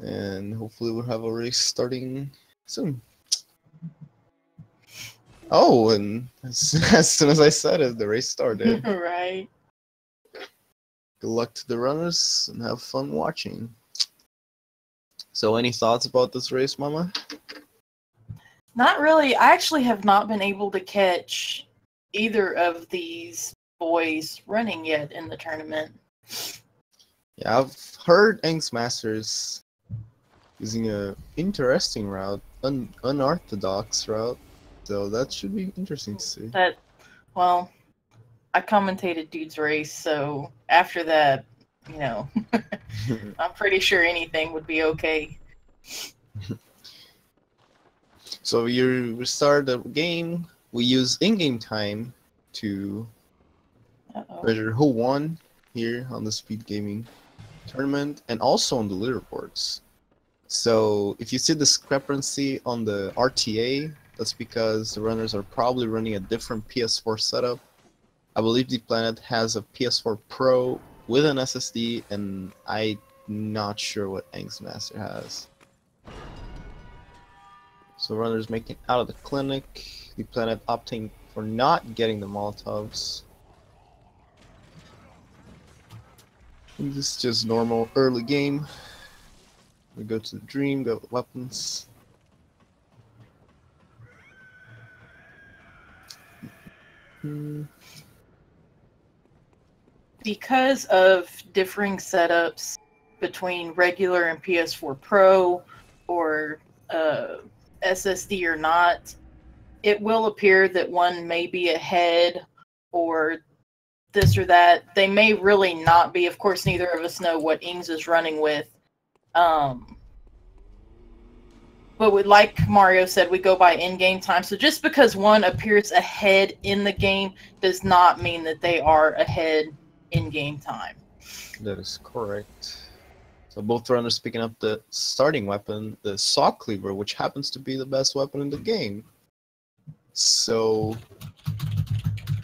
And hopefully we'll have a race starting soon. Oh, and as soon as I said it, the race started. Right. Good luck to the runners and have fun watching. So any thoughts about this race, Mama? Not really. I actually have not been able to catch either of these boys running yet in the tournament. Yeah, I've heard ensgmaster's using a interesting route, unorthodox route, so that should be interesting to see. Well, I commentated Dude's race, so after that, you know, I'm pretty sure anything would be okay. So you start the game, we use in-game time to measure who won here on the Speed Gaming tournament and also on the leaderboards. So if you see discrepancy on the RTA, that's because the runners are probably running a different PS4 setup. I believe Dplanet has a PS4 Pro with an SSD, and I'm not sure what ensgmaster has. So runners making out of the clinic, Dplanet opting for not getting the Molotovs. And this is just normal early game. We go to the dream, go with weapons. Because of differing setups between regular and PS4 Pro or SSD or not, it will appear that one may be ahead or this or that. They may really not be. Of course, neither of us know what Ings is running with. But like Mario said, we go by in-game time. So just because one appears ahead in the game does not mean that they are ahead in-game time. That is correct. So both runners picking up the starting weapon, the saw cleaver, which happens to be the best weapon in the game. So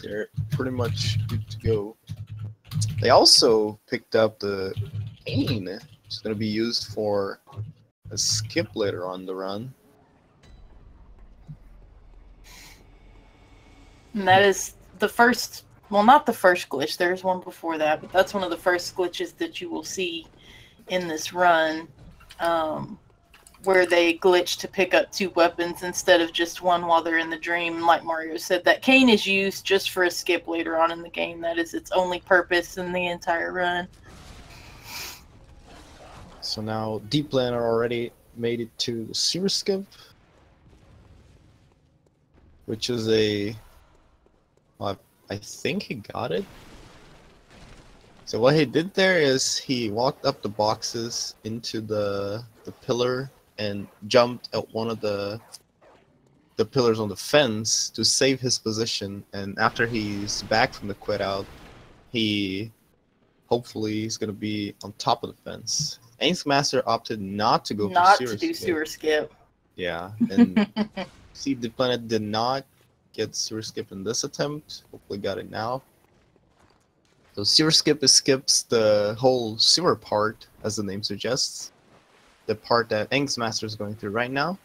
they're pretty much good to go. They also picked up the cane, which is going to be used for a skip later on the run. And that is the first, well, not the first glitch. There's one before that, but that's one of the first glitches that you will see in this run, where they glitch to pick up two weapons instead of just one while they're in the dream. Like Mario said, that cane is used just for a skip later on in the game. That is its only purpose in the entire run. So now Dplanet already made it to the sewer skip, which is a, well, I think he got it. So what he did there is he walked up the boxes into the pillar and jumped at one of the pillars on the fence to save his position. And after he's back from the quit out, he hopefully is going to be on top of the fence. ensgmaster opted not to go for sewer skip. Yeah, and see, Dplanet did not get sewer skip in this attempt. Hopefully got it now. So sewer skip skips the whole sewer part, as the name suggests. The part that ensgmaster is going through right now.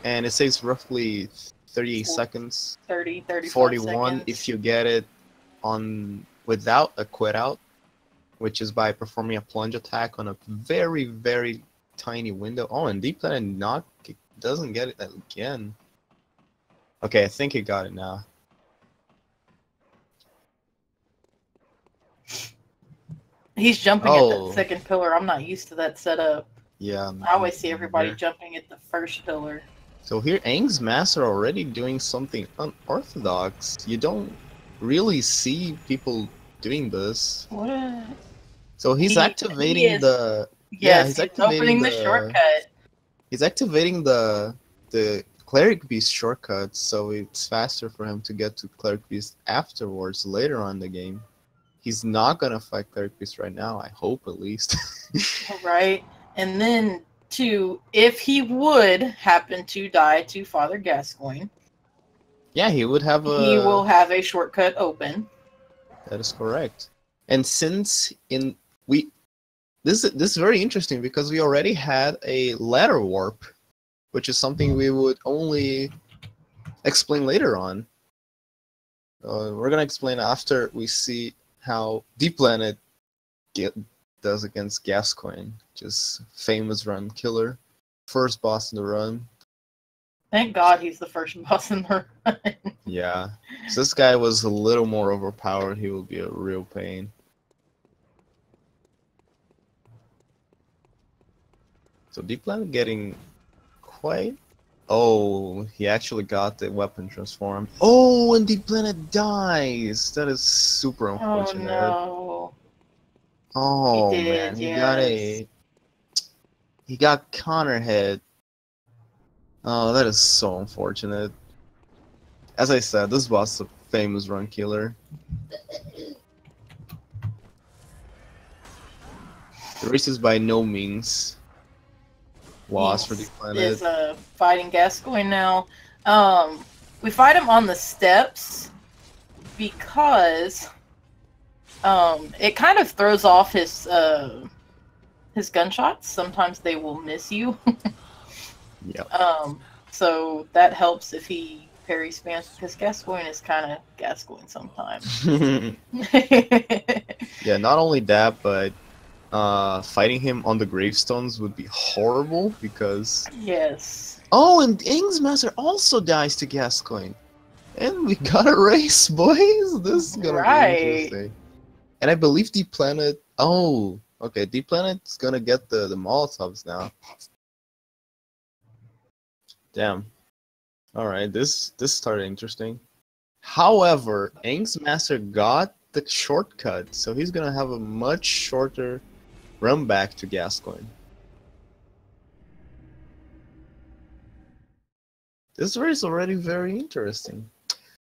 And it saves roughly 38 seconds. 35 41 seconds. if you get it on without a quit out, which is by performing a plunge attack on a very, very tiny window. Oh, and Dplanet doesn't get it again. Okay, I think he got it now. He's jumping at that second pillar. I'm not used to that setup. Yeah. I always see everybody jumping at the first pillar. So here, ensgmaster already doing something unorthodox. You don't really see people doing this. What? So he's activating the... Yes, he's opening the shortcut. He's activating the Cleric Beast shortcut, so it's faster for him to get to Cleric Beast afterwards, later on in the game. He's not gonna fight Cleric Beast right now, I hope at least. Right. And then, too, if he would happen to die to Father Gascoigne, yeah, he would have a... He will have a shortcut open. That is correct. And since the this is very interesting because we already had a ladder warp, which is something we would only explain later on. We're gonna explain after we see how Dplanet does against Gascoigne, just famous run killer, first boss in the run. Thank God he's the first boss in the run. Yeah, if this guy was a little more overpowered, he would be a real pain. So Dplanet getting quite... Oh, he actually got the weapon transformed. Oh, and Dplanet dies! That is super unfortunate. Oh no. Oh He did, man, yes. he got counter hit. Oh, that is so unfortunate. As I said, this boss is a famous run killer. The race is by no means lost for Dplanet. Is fighting Gascoigne now. We fight him on the steps because it kind of throws off his gunshots. Sometimes they will miss you. Yeah. So that helps if he parry spams, because Gascoigne is kind of Gascoigne sometimes. Yeah, not only that, but fighting him on the gravestones would be horrible because... Yes. Oh, and ensgmaster also dies to Gascoigne. And we got a race, boys! This is gonna be interesting. And I believe Dplanet... Oh, okay, Dplanet's gonna get the Molotovs now. Damn. Alright, this started interesting. However, ensgmaster got the shortcut, so he's gonna have a much shorter run back to Gascoigne. This race is already very interesting.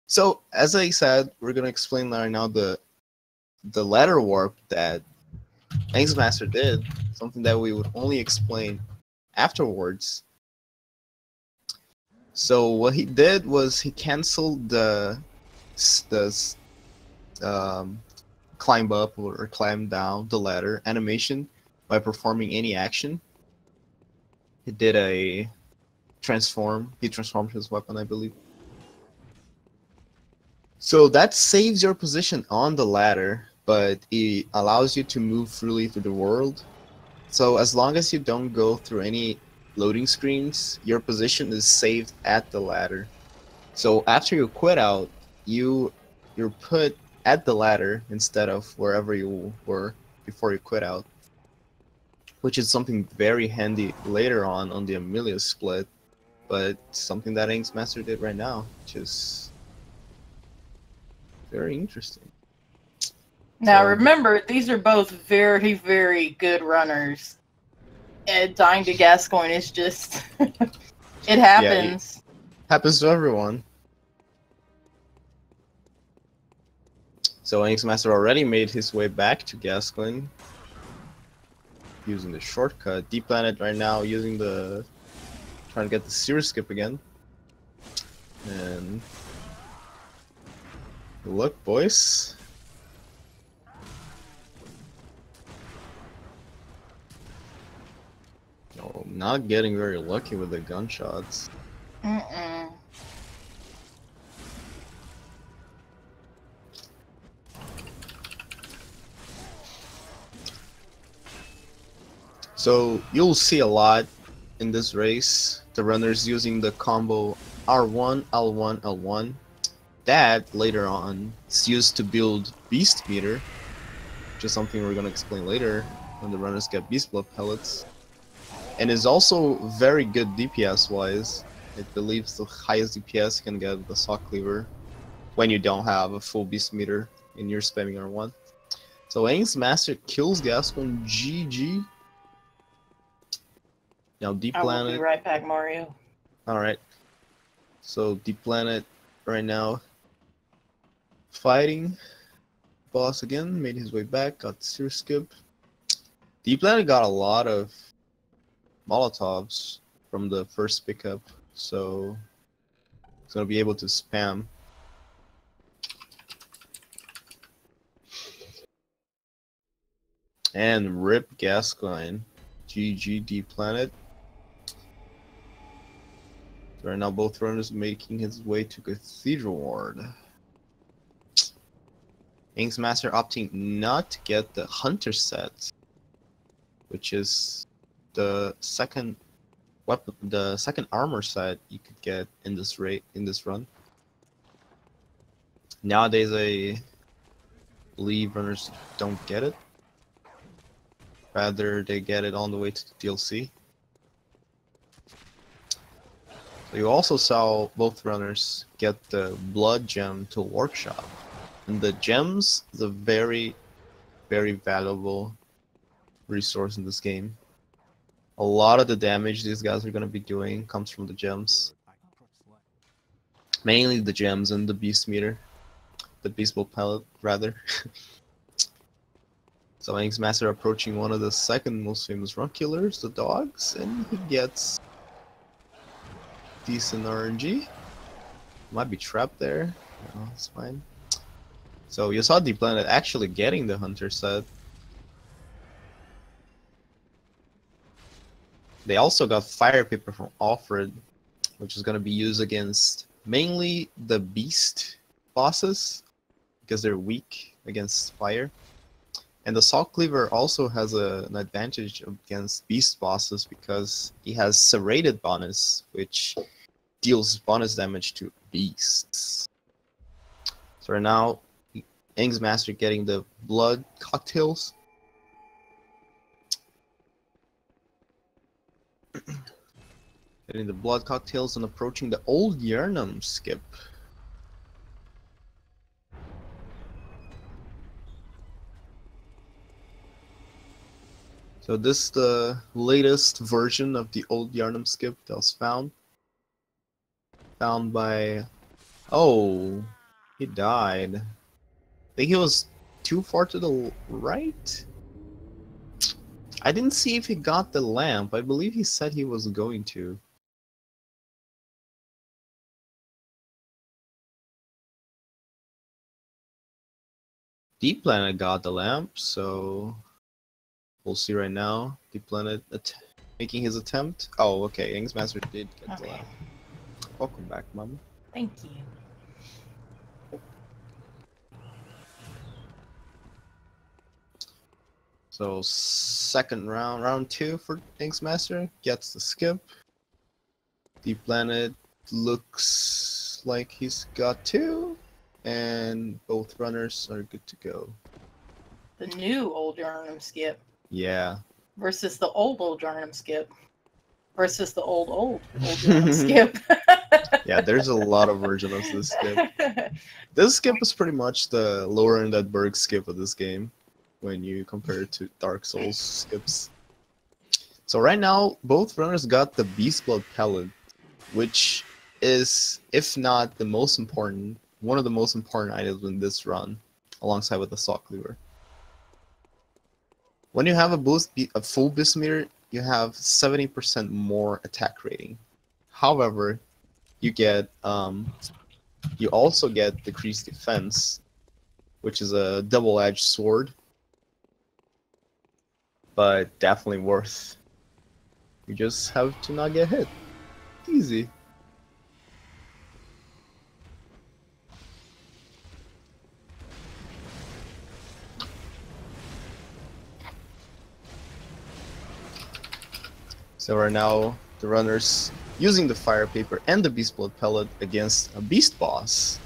So, as I said, we're gonna explain right now the ladder warp that ensgmaster did, something that we would only explain afterwards. So what he did was he canceled the climb up or climb down the ladder animation by performing any action. He did a transform. He transformed his weapon, I believe. So that saves your position on the ladder, but it allows you to move freely through the world. So as long as you don't go through any loading screens, your position is saved at the ladder. So after you quit out, you're put at the ladder instead of wherever you were before you quit out, which is something very handy later on the Amelia split, but something that ensgmaster did right now, which is very interesting. Now remember, these are both very, very good runners. And dying to Gascoigne is just... it happens. Yeah, it happens to everyone. So ensgmaster already made his way back to Gascoigne using the shortcut. Dplanet right now using the... trying to get the series skip again. And... good luck, boys. Oh, not getting very lucky with the gunshots. So you'll see a lot in this race, the runners using the combo R1, L1, L1. That later on is used to build Beast Meter, which is something we're going to explain later when the runners get Beast Blood pellets. And is also very good DPS wise. It believes the highest DPS you can get with the Saw Cleaver when you don't have a full Beast Meter and you're spamming R1. So ensgmaster kills Gascoigne. GG. Now Dplanet... I will be right back, Mario. Alright. So Dplanet right now fighting boss again, made his way back, got the series skip. Dplanet got a lot of Molotovs from the first pickup, so he's gonna be able to spam. And Rip Gascoigne. GG Dplanet. So right now both runners making his way to Cathedral Ward. ensgmaster opting not to get the Hunter set, which is the second weapon, the second armor set you could get in this run. Nowadays, I believe runners don't get it. Rather, they get it on the way to the DLC. So you also saw both runners get the Blood Gem to Workshop. And the gems is a very, very valuable resource in this game. A lot of the damage these guys are going to be doing comes from the gems. Mainly the gems and the beast meter. The beast bolt pellet, rather. So ensgmaster approaching one of the second most famous run killers, the dogs, and he gets decent RNG. Might be trapped there. No, it's fine. So you saw Dplanet actually getting the Hunter set. They also got Fire Paper from Alfred, which is going to be used against mainly the Beast bosses, because they're weak against fire. And the Salt Cleaver also has an advantage against Beast bosses because he has Serrated bonus, which deals bonus damage to beasts. So right now, ensgmaster getting the blood cocktails. Getting the blood cocktails and approaching the Old Yharnam skip. So this is the latest version of the Old Yharnam skip that was found. Found by... Oh, he died. I think he was too far to the right? I didn't see if he got the lamp. I believe he said he was going to. Dplanet got the lamp, so we'll see right now. Dplanet making his attempt. Oh, okay. ensgmaster did get the lamp. Welcome back, Mama. Thank you. So second round, round 2 for ensgmaster, gets the skip. Dplanet looks like he's got 2, and both runners are good to go. The new Old Yharnam skip. Yeah. Versus the old Yharnam skip. Versus the old Yharnam skip. Yeah, there's a lot of versions of this skip. This skip is pretty much the lower end at Berg skip of this game when you compare it to Dark Souls skips. So right now, both runners got the Beast Blood pellet, which is, if not the most important, one of the most important items in this run, alongside with the Salt Cleaver. When you have a full beast meter, you have 70% more attack rating. However, you get you also get decreased defense, which is a double-edged sword, but definitely worth. You just have to not get hit. Easy. So right now, the runners using the Fire Paper and the Beast Blood pellet against a Beast boss.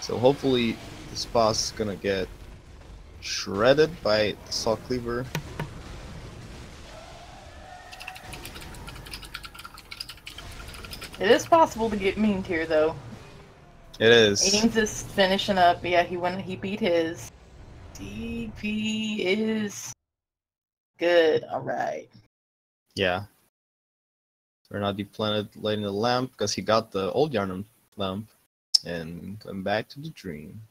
So hopefully this boss is gonna get shredded by the Salt Cleaver. It is possible to get memed here, though. It is. Ames is finishing up. Yeah, he beat his. DP is good. All right. Yeah. We're not Dplanet lighting the lamp because he got the Old Yharnam lamp and going back to the dream.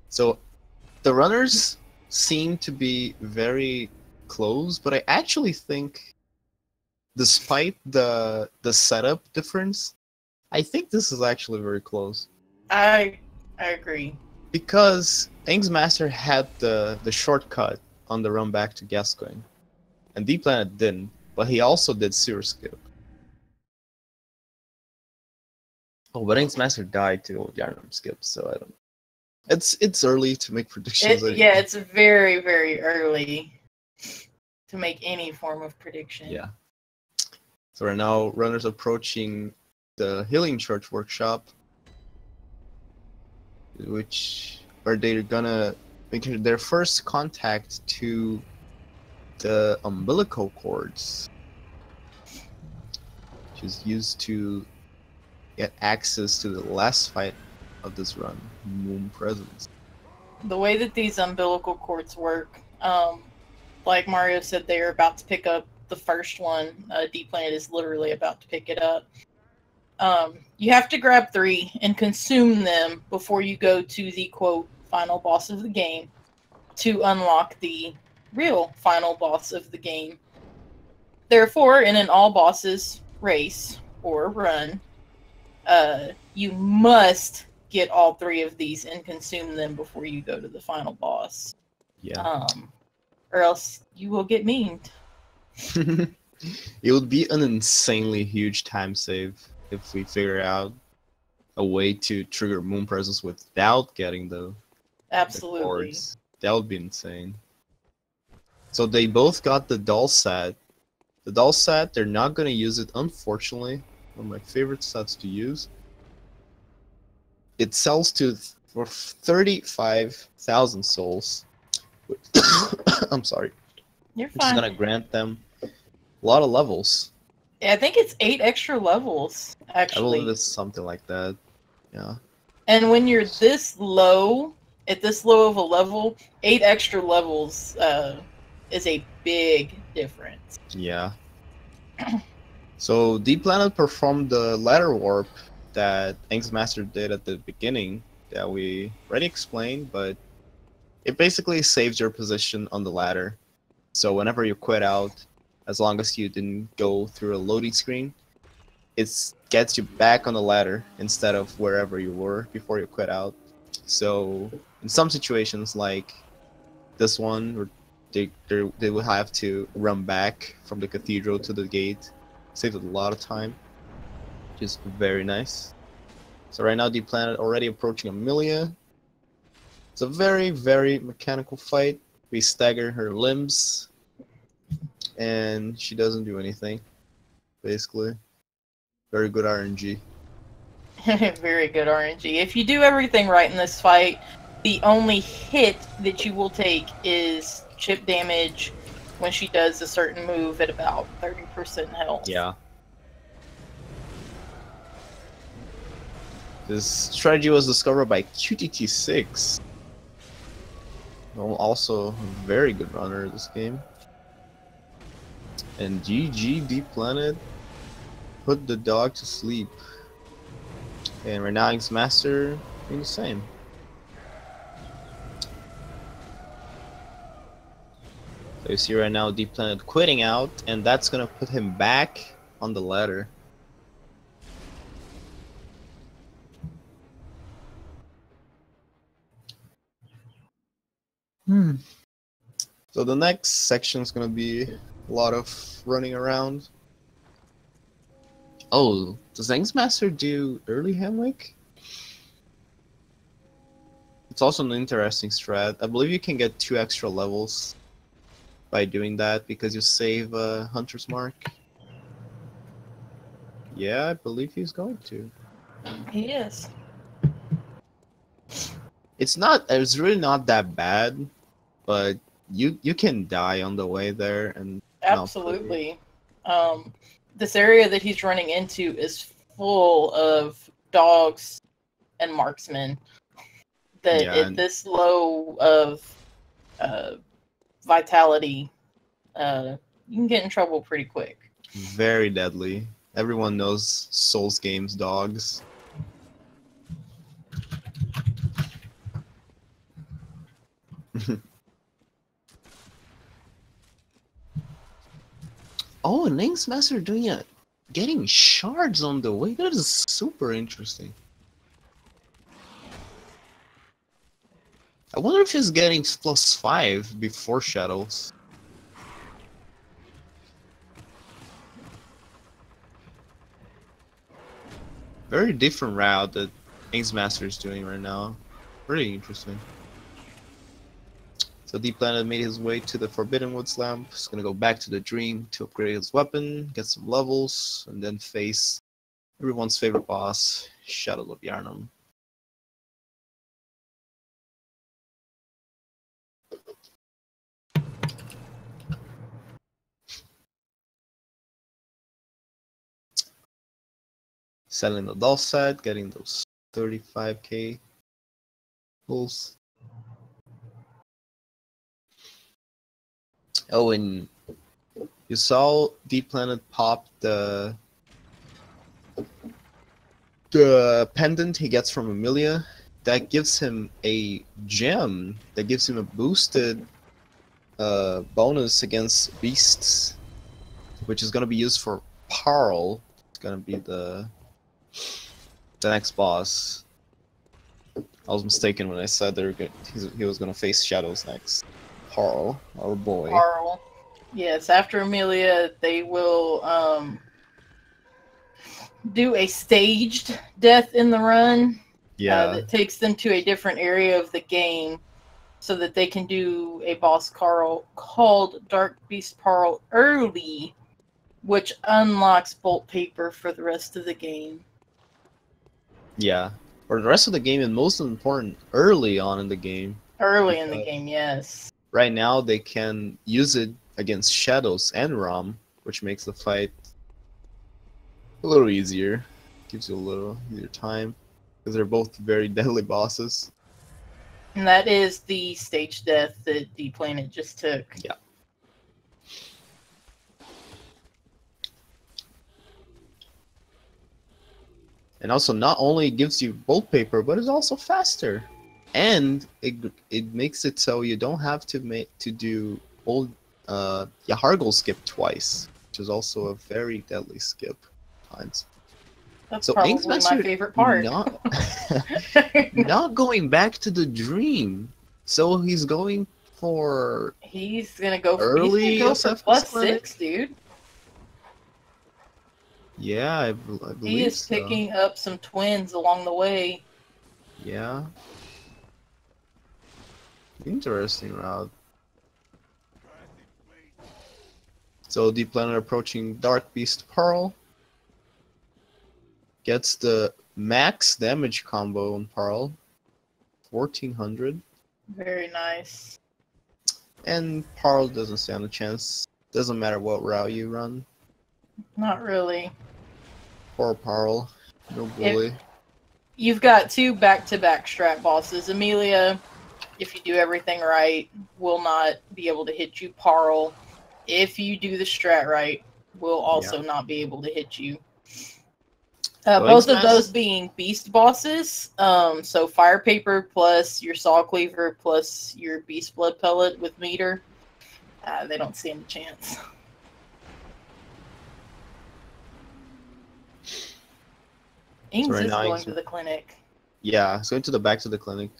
So the runners seem to be very close, but I actually think, despite the setup difference, I think this is actually very close. I agree. Because ensgmaster had the shortcut on the run back to Gascoigne, and Dplanet didn't, but he also did sewer skip. Oh, but ensgmaster died to Yarnum skip, so I don't. It's early to make predictions. Yeah, it's very, very early to make any form of prediction. Yeah. So right now, runners approaching the Healing Church workshop, where they're gonna make their first contact to the umbilical cords, which is used to get access to the last fight of this run, Moon Presence. The way that these umbilical cords work, like Mario said, they're about to pick up the first one. Dplanet is literally about to pick it up. You have to grab 3 and consume them before you go to the, quote, final boss of the game to unlock the real final boss of the game. Therefore, in an all bosses race or run, you must get all 3 of these and consume them before you go to the final boss. Yeah. Or else you will get memed. It would be an insanely huge time save if we figure out a way to trigger Moon Presence without getting the cords. That would be insane. So they both got the doll set. The doll set, they're not going to use it, unfortunately. One of my favorite sets to use. It sells for 35,000 souls. I'm sorry. You're Which fine. is going to grant them a lot of levels. Yeah, I think it's 8 extra levels, actually. I believe it's something like that. Yeah. And when you're this low, at this low of a level, 8 extra levels is a big difference. Yeah. So Dplanet performed the ladder warp that ensgmaster did at the beginning that we already explained, but it basically saves your position on the ladder. So whenever you quit out, as long as you didn't go through a loading screen, it gets you back on the ladder instead of wherever you were before you quit out. So in some situations like this one, where they will have to run back from the cathedral to the gate, saves a lot of time, which is very nice. So right now Dplanet already approaching Amelia. It's a very, very mechanical fight. We stagger her limbs, and she doesn't do anything, basically. Very good RNG. Very good RNG. If you do everything right in this fight, the only hit that you will take is chip damage when she does a certain move at about 30% health. Yeah. This strategy was discovered by QTT6. Also a very good runner this game. And GG Dplanet put the dog to sleep. And right now ensgmaster doing the same. So you see right now Dplanet quitting out, and that's gonna put him back on the ladder. So the next section is gonna be a lot of running around. Oh, does ensgmaster do early Hamwick? It's also an interesting strat. I believe you can get 2 extra levels by doing that because you save Hunter's Mark. Yeah, I believe he's going to. He is. It's really not that bad, but you can die on the way there and absolutely. This area that he's running into is full of dogs and marksmen. That at this low of vitality, you can get in trouble pretty quick. Very deadly. Everyone knows Souls games dogs. Oh, and ensgmaster doing it, getting shards on the way. That is super interesting. I wonder if he's getting +5 before Shadows. Very different route that ensgmaster is doing right now. Pretty interesting. So Dplanet made his way to the Forbidden Woods Lamp. He's gonna go back to the Dream to upgrade his weapon, get some levels, and then face everyone's favorite boss, Shadow of Yharnam. Selling the doll set, getting those 35k pulls. Oh, and you saw Dplanet pop the pendant he gets from Amelia. That gives him a gem that gives him a boosted bonus against beasts, which is gonna be used for Parl. It's gonna be the next boss. I was mistaken when I said he was gonna face Shadows next. Parl, our boy. Parl. Yes, after Amelia, they will do a staged death in the run. Yeah. That takes them to a different area of the game so that they can do a boss called Dark Beast Parl early, which unlocks Bolt Paper for the rest of the game. Yeah. For the rest of the game, and most important, early on in the game. Early in the game, yes. Right now, they can use it against Shadows and Rom, which makes the fight a little easier. Gives you a little easier time, because they're both very deadly bosses. And that is the stage death that Dplanet just took. Yeah. And also, not only gives you Bolt Paper, but it's also faster. And it makes it so you don't have to do old Yahargul skip twice, which is also a very deadly skip times. That's so probably my favorite part. Not going back to the Dream. So he's going for... He's going to go early for +6, dude. Yeah, I believe he is so. Picking up some twins along the way. Yeah. Interesting route. So Dplanet approaching Dark Beast Parl. Gets the max damage combo on Parl. 1400. Very nice. And Parl doesn't stand a chance. Doesn't matter what route you run. Not really. Poor Parl. No bully. You've got 2 back-to-back strat bosses. Amelia, if you do everything right, will not be able to hit you. Parl, if you do the strat right, will also not be able to hit you. Both of those being beast bosses. So Fire Paper plus your Saw Cleaver plus your Beast Blood Pellet with meter. They don't stand a chance. Ings is going to the clinic. Yeah, he's going to the back to the clinic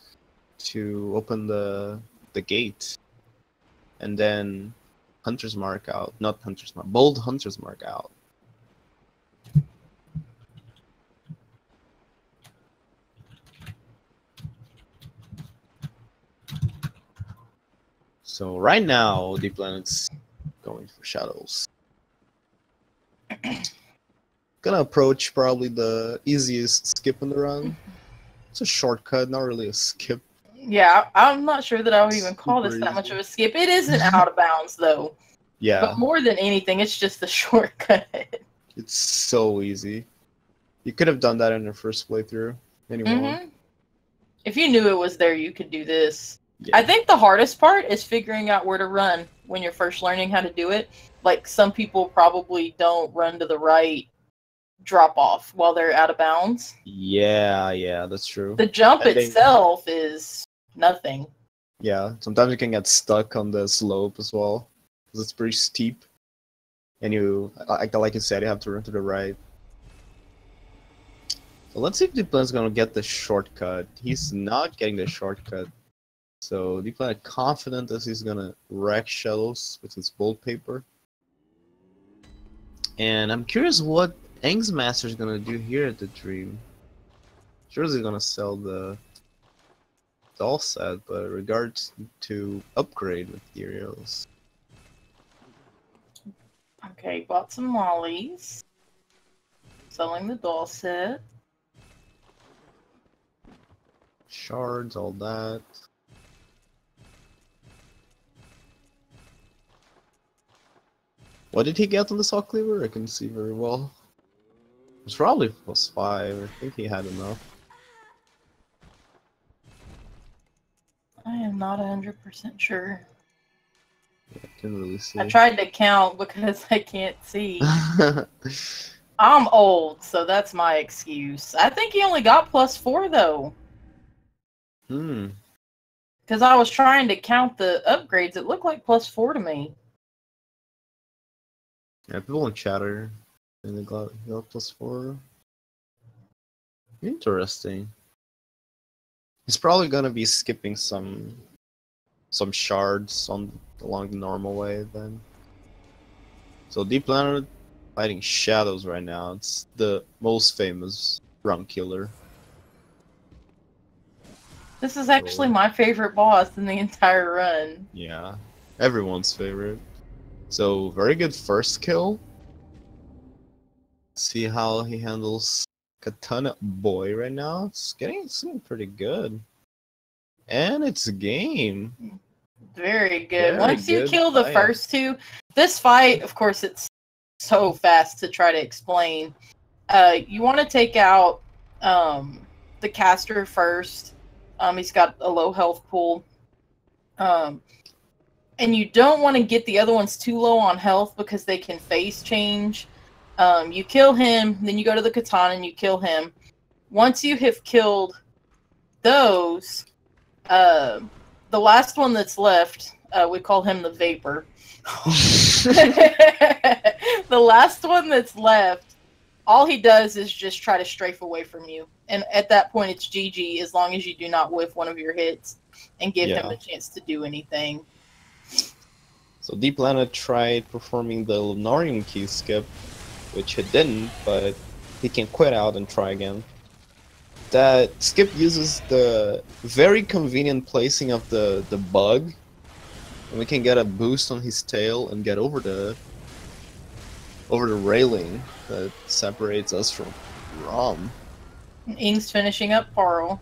to open the gate. And then Hunter's Mark out. Not Hunter's Mark. Bold Hunter's Mark out. So right now, Dplanet's going for Shadows. Gonna approach probably the easiest skip in the run. It's a shortcut, not really a skip. Yeah, I'm not sure that I would even call this that much of a skip. It isn't out of bounds, though. Yeah. But more than anything, it's just a shortcut. It's so easy. You could have done that in your first playthrough. Anyway. If you knew it was there, you could do this. Yeah. I think the hardest part is figuring out where to run when you're first learning how to do it. Like, some people probably don't run to the right drop off while they're out of bounds. Yeah, that's true. The jump itself is nothing. Yeah, sometimes you can get stuck on the slope as well, because it's pretty steep. And you, like you said, you have to run to the right. So let's see if Dplanet's gonna get the shortcut. He's not getting the shortcut. So Dplanet confident that he's gonna wreck Shadows with his bold paper. And I'm curious what ensgmaster is gonna do here at the Dream. Sure he's gonna sell the doll set, but regards to upgrade materials. Okay, bought some mollies. Selling the doll set. Shards, all that. What did he get on the saw cleaver? I can see very well. It's probably +5. I think he had enough. I am not 100% sure. Yeah, I can't really see. I tried to count because I can't see. I'm old, so that's my excuse. I think he only got +4 though. Because I was trying to count the upgrades. It looked like +4 to me. Yeah, people in chatter and they got +4. Interesting. He's probably gonna be skipping some shards along the normal way then. So Dplanet fighting Shadows right now. It's the most famous run killer. This is actually my favorite boss in the entire run. Yeah, everyone's favorite. So very good first kill. See how he handles Katana Boy right now. It's seeming pretty good. And it's a game. Very good. Very Once you good kill the fight. first two, this fight, of course, it's so fast to try to explain. You want to take out the caster first. He's got a low health pool. And you don't want to get the other ones too low on health because they can phase change. You kill him, then you go to the katana and you kill him. Once you have killed those, the last one that's left, we call him the Vapor. The last one that's left, all he does is just try to strafe away from you. And at that point, it's GG as long as you do not whiff one of your hits and give him the chance to do anything. So Dplanet tried performing the Lunarian key skip, which he didn't, but he can quit out and try again. That skip uses the very convenient placing of the bug, and we can get a boost on his tail and get over the railing that separates us from Rom. Ing's finishing up Parl.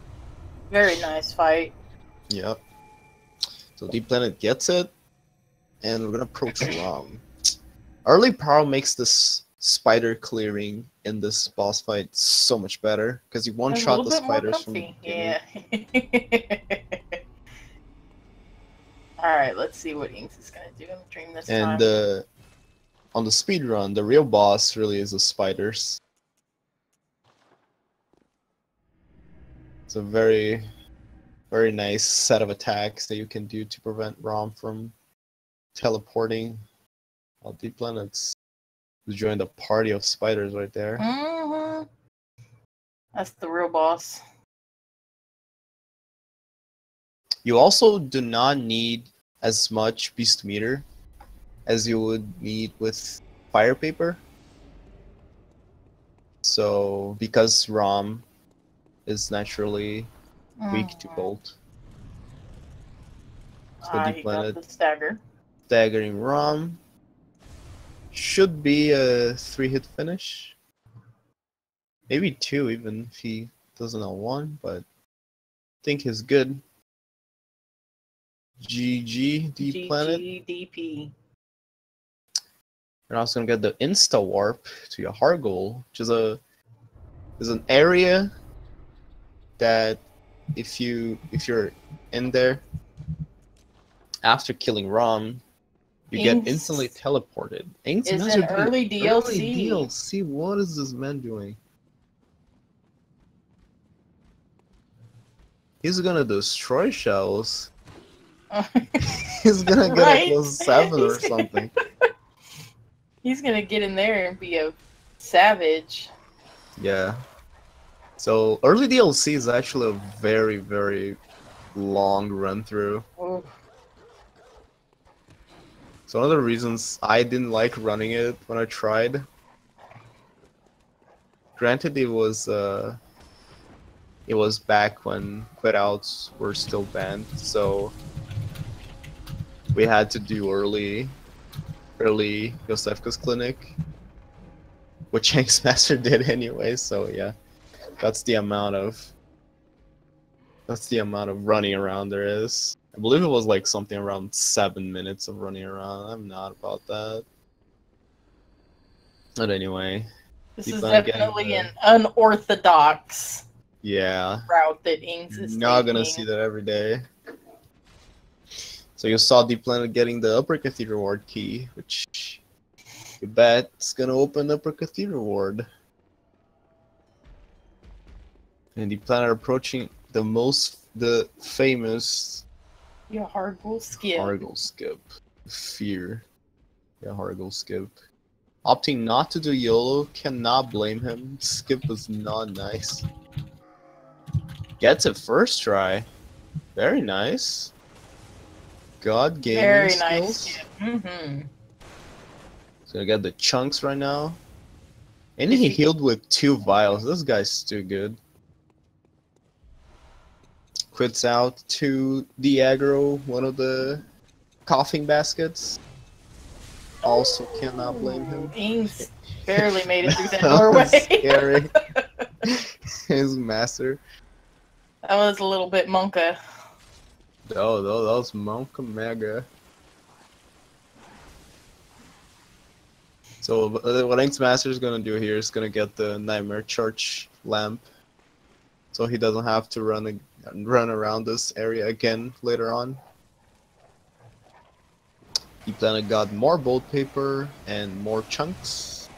Very nice fight. Yep. So Dplanet gets it, and we're gonna approach Rom. Early Parl makes this spider clearing in this boss fight so much better because you one-shot the spiders from the beginning. Yeah. Alright, let's see what Inks is gonna do in the dream this time. And on the speed run, the real boss really is the spiders. It's a very, very nice set of attacks that you can do to prevent Rom from teleporting. Well, Dplanet's joined a party of spiders right there. Mm-hmm. That's the real boss. You also do not need as much beast meter as you would need with fire paper. So, because Rom is naturally weak to bolt. So Dplanet, the stagger. Staggering Rom. Should be a 3-hit finish. Maybe 2 even if he doesn't know 1, but I think he's good. GG Dplanet. GG DP. You're also gonna get the insta warp to your hard goal, which is an area that if you're in there after killing Rom, you get instantly teleported. It's an early DLC. Early DLC. What is this man doing? He's gonna destroy shells. He's gonna get a +7 or something. He's gonna get in there and be a savage. Yeah. So early DLC is actually a very, very long run through. Oh. So one of the reasons I didn't like running it when I tried. Granted, it was back when quit-outs were still banned, so we had to do early Yosefka's clinic, which ensgmaster did anyway. So yeah, that's the amount of running around there is. I believe it was like something around 7 minutes of running around. I'm not about that. But anyway, This is definitely an unorthodox route that Ings is not taking. gonna see that every day. So you saw Dplanet getting the Upper Cathedral Ward key, which you bet it's gonna open Upper Cathedral Ward. And Dplanet approaching the famous Hargle skip. Hargle skip. Fear. Hargle skip. Opting not to do YOLO, cannot blame him. Skip was not nice. Gets it first try. Very nice. God gaming Very skills. nice. Mm-hmm. So I got the chunks right now. And he healed with 2 vials. This guy's too good. Quits out to the aggro, one of the coughing baskets. Also cannot blame him. Ings barely made it through that doorway. Scary. His master. That was a little bit monka. Oh, that was Monka Mega. So what ensgmaster is gonna do here is gonna get the Nightmare Church lamp, so he doesn't have to run around this area again later on. Dplanet got more bolt paper and more chunks.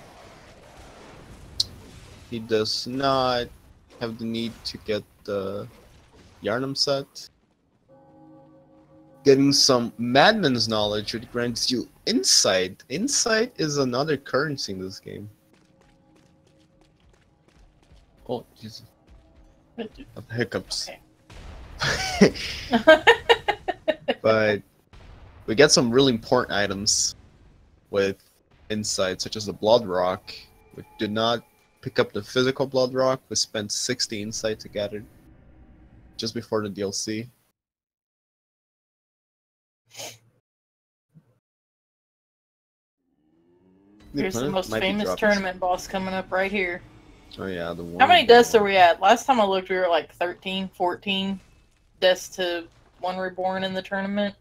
He does not have the need to get the Yarnum set. Getting some Madman's knowledge, which grants you insight. Insight is another currency in this game. Oh, Jesus. Hiccups. Okay. But we get some really important items with insight, such as the Blood Rock. We did not pick up the physical Blood Rock. We spent 60 insight to get it just before the DLC. Here's the most famous tournament boss coming up right here. Oh yeah, the one. How many deaths are we at? Last time I looked, we were like 13, 14 deaths to one reborn in the tournament.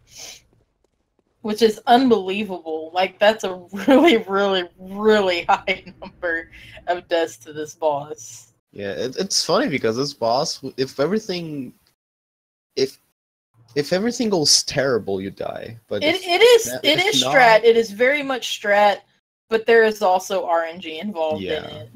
Which is unbelievable. Like, that's a really, really, really high number of deaths to this boss. Yeah, it's funny because this boss, if everything goes terrible, you die. But it is strat. It is very much strat, but there is also RNG involved in it.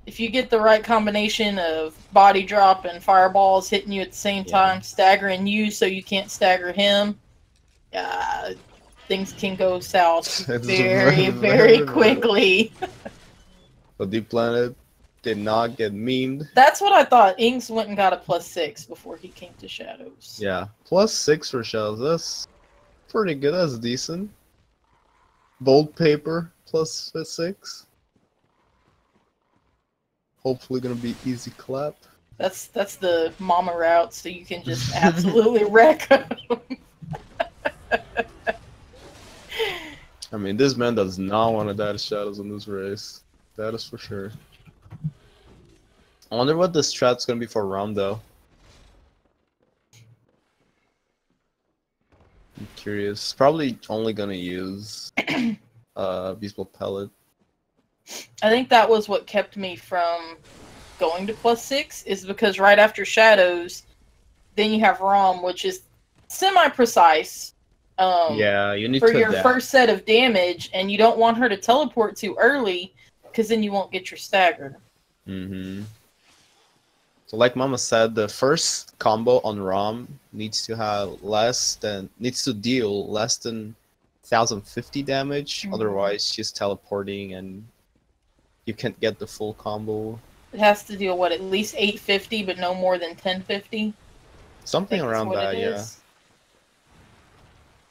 If you get the right combination of body drop and fireballs hitting you at the same time, staggering you so you can't stagger him, things can go south very, very quickly. So Dplanet did not get memed. That's what I thought. Ings went and got a +6 before he came to Shadows. Yeah, +6 for Shadows. That's pretty good. That's decent. Bold paper +6. Hopefully gonna be easy clap. That's the mama route, so you can just absolutely wreck them. I mean, this man does not want to die to Shadows in this race. That is for sure. I wonder what the strat's gonna be for round though. I'm curious. Probably only gonna use Beastball Pellet. I think that was what kept me from going to +6, is because right after Shadows, then you have Rom, which is semi-precise. Yeah, you need for to your adapt. first set of damage, and you don't want her to teleport too early, because then you won't get your stagger. Mm-hmm. So like Mama said, the first combo on Rom needs to deal less than 1050 damage. Otherwise she's teleporting and you can't get the full combo. It has to deal, what, at least 850, but no more than 1050? Something around that, yeah.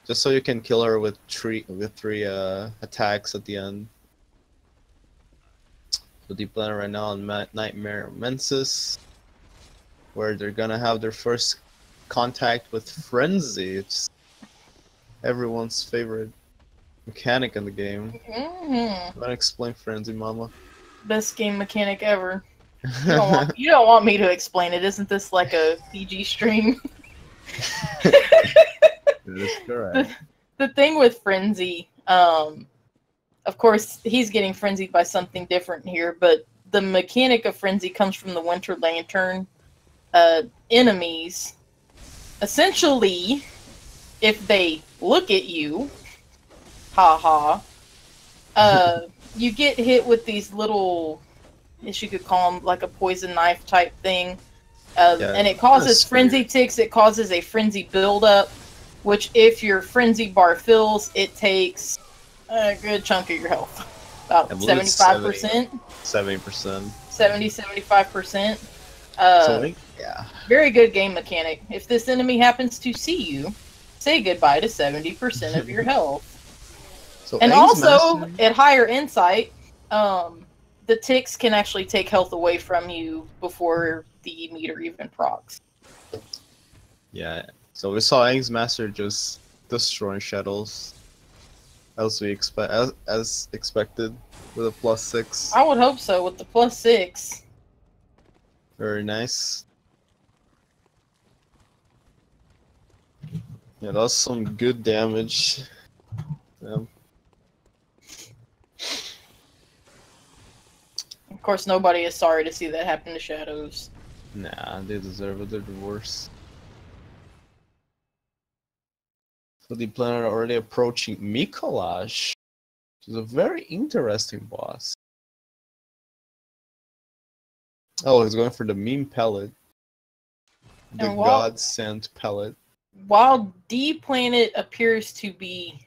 Just so you can kill her with three attacks at the end. So Dplanet right now on Nightmare Mensis, where they're gonna have their first contact with Frenzy. It's everyone's favorite mechanic in the game. Mm-hmm. Wanna explain Frenzy, Mama? Best game mechanic ever. You don't want me to explain it. Isn't this like a PG stream? That is correct. The thing with Frenzy, of course, he's getting frenzied by something different here, but the mechanic of Frenzy comes from the Winter Lantern enemies. Essentially, if they look at you, you get hit with these little, I guess you could call them like a poison knife type thing. And it causes frenzy ticks, it causes a frenzy buildup, which if your frenzy bar fills, it takes a good chunk of your health. About 75%. 70%. 70-75%. Yeah. Very good game mechanic. If this enemy happens to see you, say goodbye to 70% of your health. So and also, at higher insight, the ticks can actually take health away from you before the meter even procs. Yeah, so we saw ensgmaster just destroying shadows, as expected, with a +6. I would hope so with the +6. Very nice. Yeah, that's some good damage. Yeah. Of course, nobody is sorry to see that happen to shadows. Nah, they deserve it. They're the worst. So the planet already approaching Mikolash, which is a very interesting boss. Oh, he's going for the meme pellet. The God sent pellet. While Dplanet appears to be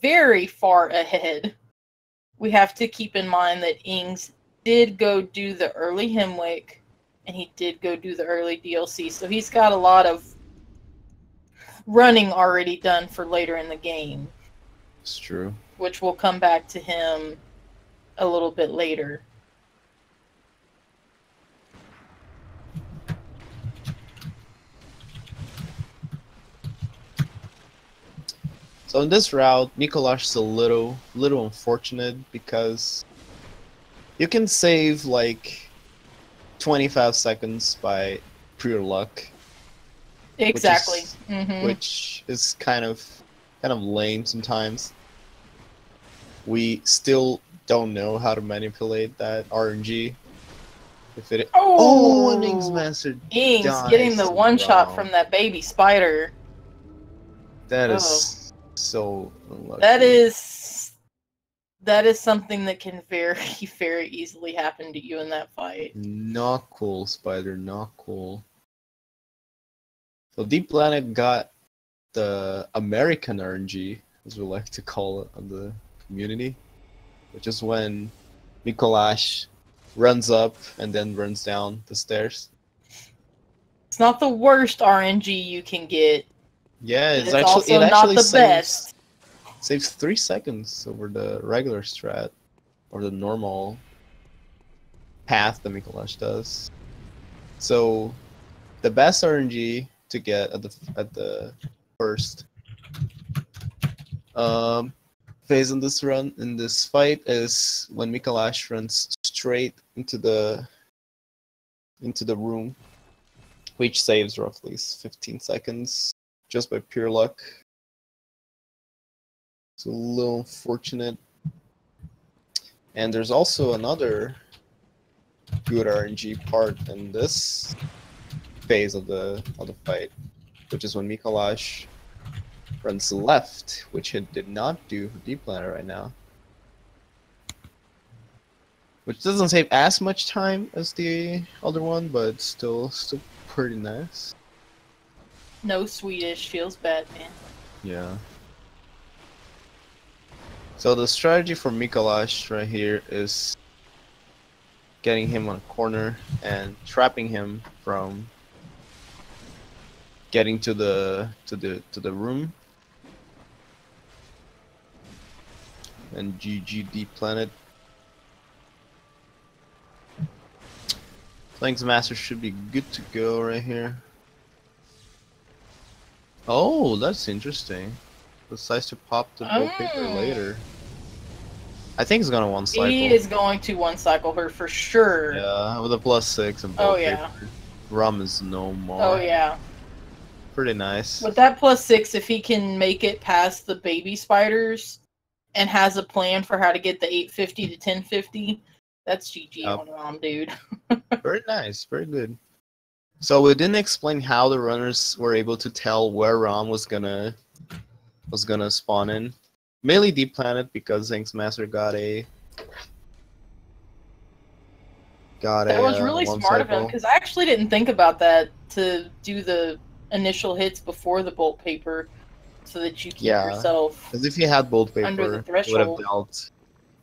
very far ahead, we have to keep in mind that Ings did go do the early Hemwick, and he did go do the early DLC, so he's got a lot of running already done for later in the game. It's true. Which will come back to him a little bit later. So in this route, Mikolash is a little unfortunate because you can save like 25 seconds by pure luck. Exactly. Which is kind of lame sometimes. We still don't know how to manipulate that RNG. If it an ensgmaster Ings getting the one shot from that baby spider. That is so unlucky. That is something that can very, very easily happen to you in that fight. Not cool, Spider. Not cool. So Dplanet got the American RNG, as we like to call it on the community, which is when Mikolash runs up and then runs down the stairs. It's not the worst RNG you can get. Yeah, it's actually not the best. Saves 3 seconds over the regular strat, or the normal path that Mikolash does. So, the best RNG to get at the first phase in this fight is when Mikolash runs straight into the room, which saves roughly 15 seconds just by pure luck. It's a little unfortunate. And there's also another good RNG part in this phase of the fight, which is when Mikolash runs left, which it did not do for Dplanet right now. Which doesn't save as much time as the other one, but still pretty nice. No Swedish feels bad, man. Yeah. So the strategy for Mikolash right here is getting him on a corner and trapping him from getting to the room. And GG Dplanet. Ensgmaster should be good to go right here. Oh, that's interesting. Decides to pop the bolt paper later. I think he's gonna one cycle. He is going to one cycle her for sure. Yeah, with a +6 and bolt yeah. paper. Rum is no more. Oh yeah. Pretty nice. With that +6, if he can make it past the baby spiders and has a plan for how to get the 850 to 1050, that's GG on Rom, dude. Very nice, very good. So we didn't explain how the runners were able to tell where Rom was gonna spawn in. Mainly Dplanet, because Ensgmaster that was really smart of him, because I actually didn't think about that, to do the initial hits before the bolt paper so that you keep yourself because if you had bolt paper, under the threshold, it would have dealt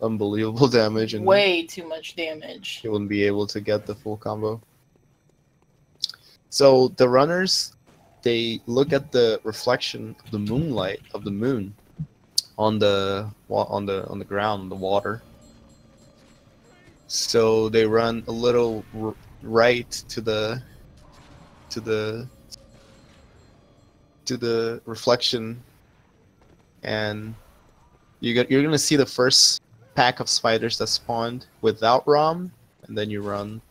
unbelievable damage and way too much damage. You wouldn't be able to get the full combo. So the runners, they look at the reflection of the moonlight of the moon on the ground, on the water. So they run a little right to the reflection, and you're gonna see the first pack of spiders that spawned without Rom, and then you run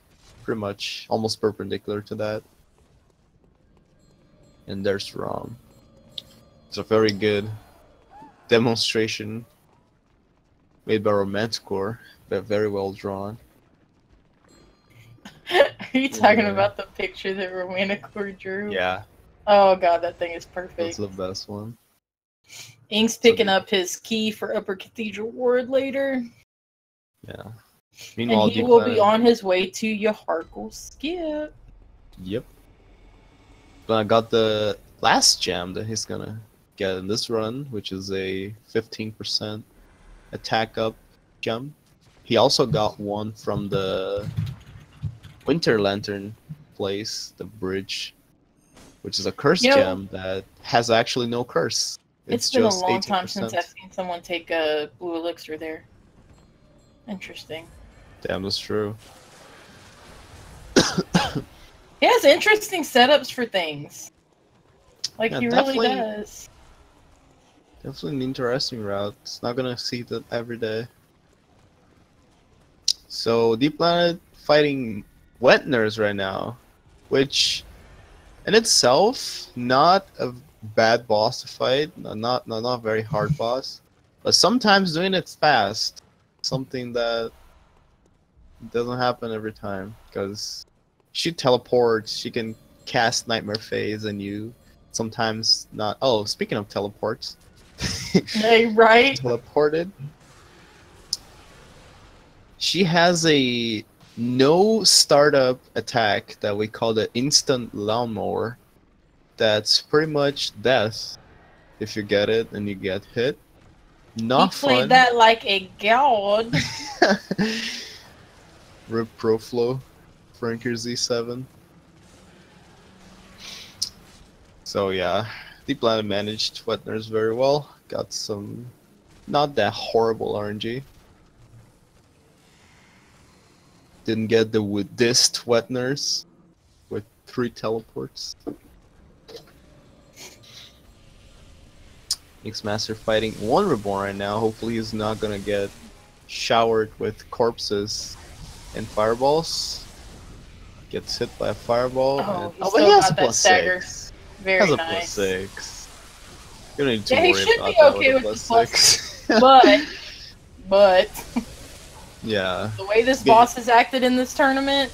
pretty much almost perpendicular to that, and there's Rom. It's a very good demonstration made by Romanticore, but very well drawn. Are you talking about the picture that Romanticore drew? Yeah. Oh god, that thing is perfect. That's the best one. Ink's picking up his key for Upper Cathedral Ward later. Yeah. Meanwhile, and he will be on his way to Yaharkle Skip. Yep. But I got the last gem that he's gonna get in this run, which is a 15% attack up gem. He also got one from the Winter Lantern place, the bridge, which is a curse gem that has actually no curse. It's been a long time since I've seen someone take a blue elixir there. Interesting. Damn, that's true. He has interesting setups for things. Like, he really does. Definitely an interesting route. It's not gonna see that every day. So, Dplanet fighting Wetners right now, which in itself, not a bad boss to fight, not a very hard boss, but sometimes doing it fast, something that doesn't happen every time, because she teleports, she can cast Nightmare Phase, and you sometimes not. Oh, speaking of teleports, hey, right? Teleported. She has a no startup attack that we call the instant lawnmower. That's pretty much death if you get it and you get hit. Not fun. He played that like a god. Rip Proflow, Franker Z7. So yeah, Dplanet managed Wetners very well. Got some not that horrible RNG. Didn't get the dissed Wetners with 3 teleports. Ensgmaster fighting one Reborn right now. Hopefully he's not gonna get showered with corpses and fireballs. Gets hit by a fireball. Oh, but he has a +6. Very has a nice. +6. You don't need to worry he should about be that okay with with a +6. but yeah. The way this boss has acted in this tournament,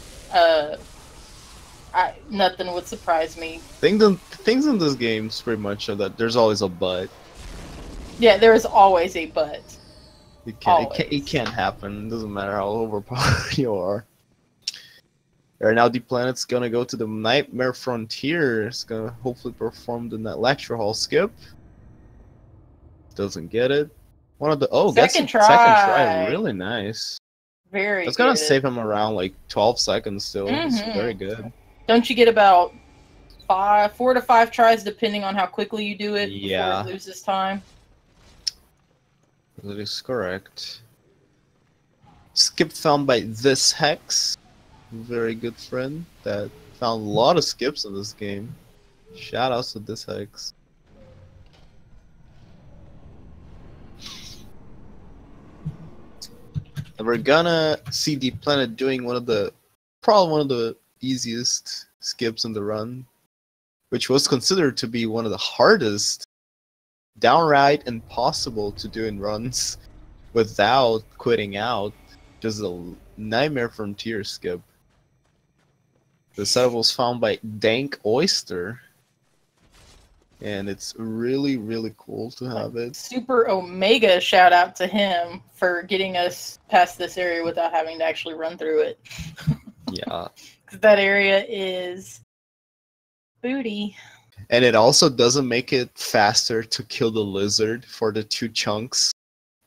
nothing would surprise me. Things in this game pretty much are that there's always a but. Yeah, there is always a but. It can't happen. It doesn't matter how overpowered you are. Right now, Dplanet's gonna go to the Nightmare Frontier. It's gonna hopefully perform the Lecture Hall skip. Doesn't get it. One of the second try. Second try, really nice. Very That's gonna good. save him around like 12 seconds still. It's very good. Don't you get about 4 to 5 tries depending on how quickly you do it before it loses time? That is correct. Skip found by this Hex. Very good friend that found a lot of skips in this game. Shout outs to this Hex. And we're gonna see Dplanet doing probably one of the easiest skips in the run, which was considered to be one of the hardest, downright impossible to do in runs without quitting out. Just a Nightmare Frontier skip. The setup was found by Dank Oyster, and it's really, really cool to have it. Super Omega shout out to him for getting us past this area without having to actually run through it. Yeah. Because that area is booty. And it also doesn't make it faster to kill the lizard for the 2 chunks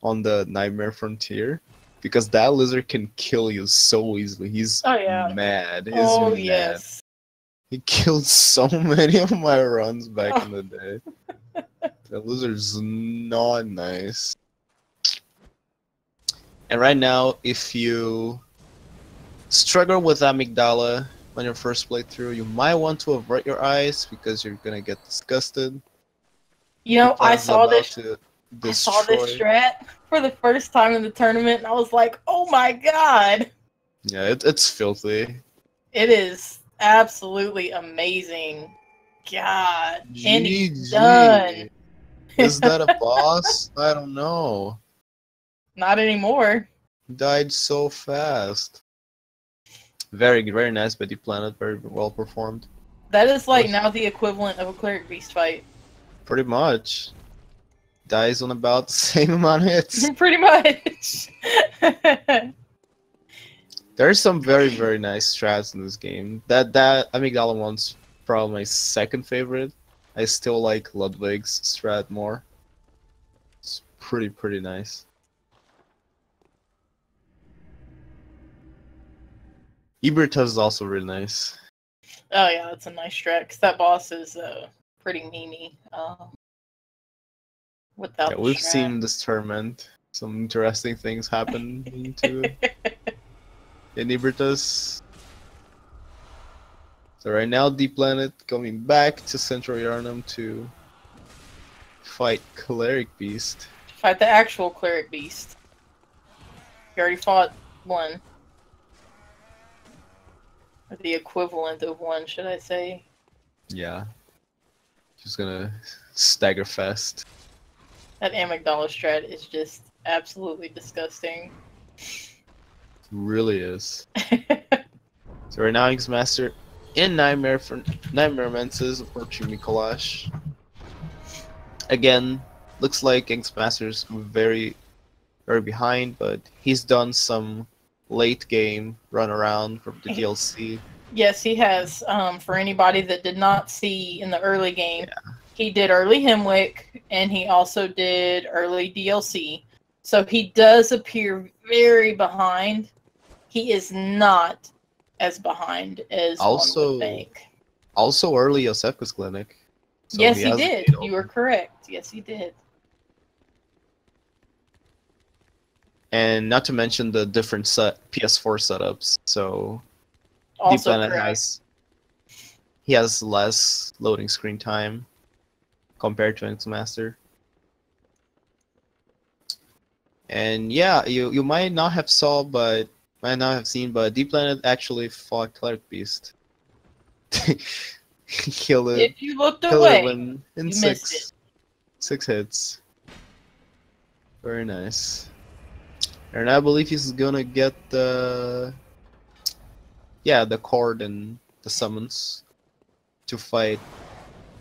on the Nightmare Frontier. Because that lizard can kill you so easily. He's mad. He's mad. Yes. He killed so many of my runs back in the day. That lizard's not nice. And right now, if you struggle with Amygdala on your first playthrough, you might want to avert your eyes because you're gonna get disgusted. You know, I saw this strat for the first time in the tournament, and I was like, "Oh my god!" Yeah, it's filthy. It is absolutely amazing. God, GG. and he's done. Is that a boss? I don't know. Not anymore. He died so fast. Very, very nice by Dplanet. Very well performed. That is like now the equivalent of a cleric beast fight. Pretty much. Dies on about the same amount of hits. Pretty much. There's some very, very nice strats in this game. That Amygdala one's probably my second favorite. I still like Ludwig's strat more. It's pretty nice. Ebertus is also really nice. Oh yeah, that's a nice strat, 'cause that boss is pretty memey. Without the we've strat. seen this tournament. Some interesting things happen in Ebertus. So right now, Dplanet coming back to Central Yarnum to fight Cleric Beast. Fight the actual Cleric Beast. You already fought one. Or the equivalent of one, should I say. Yeah. Just gonna stagger fest. That Amygdala strat is just absolutely disgusting. It really is. So right now, ensgmaster in Nightmare Menses approaching Mikolash. Again, looks like ensgmaster's very behind, but he's done some late game run around from the DLC. Yes, he has. For anybody that did not see in the early game, he did early Hemwick, and he also did early DLC. So he does appear very behind. He is not as behind as one would think. Also early Yosefka's clinic. So yes, he did. You were correct. Yes, he did. And not to mention the different PS4 setups. So also Dplanet has less loading screen time compared to ensgmaster. And yeah, you might not have seen, but Dplanet actually fought Cleric Beast. He killed it. If you looked away, in you missed it. 6 hits. Very nice. And I believe he's gonna get the cord and the summons to fight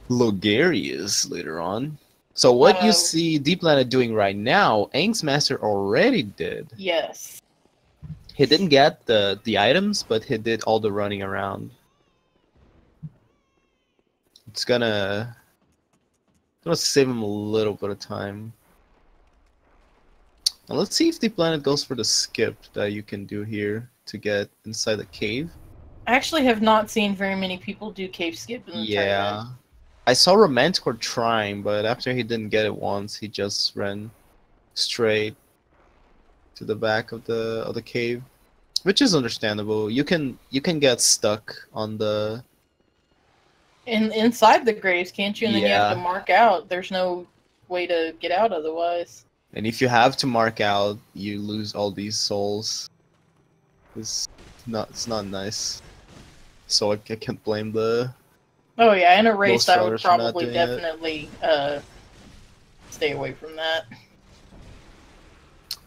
Logarius later on. So what you see Dplanet doing right now, ensgmaster already did. Yes. He didn't get the items, but he did all the running around. It's gonna save him a little bit of time. Now let's see if the planet goes for the skip that you can do here to get inside the cave. I actually have not seen very many people do cave skip in the tournament. I saw Romanticor trying, but after he didn't get it once, he just ran straight to the back of the cave, which is understandable. You can get stuck on the inside the graves, can't you? And then you have to mark out. There's no way to get out otherwise. And if you have to mark out, you lose all these souls. It's not nice. So I can't blame the. Oh yeah, in a race I would Runners probably definitely stay away from that.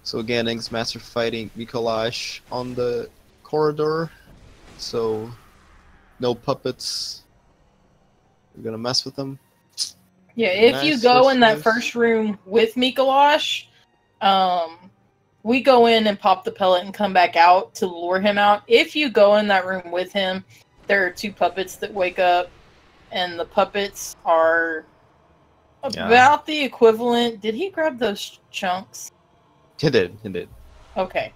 So again, ensgmaster fighting Mikolash on the corridor. So no puppets. We're gonna mess with them. Yeah, if you go in that first room with Mikolash, we go in and pop the pellet and come back out to lure him out. If you go in that room with him, there are 2 puppets that wake up, and the puppets are about the equivalent. Did he grab those chunks? He did. Okay.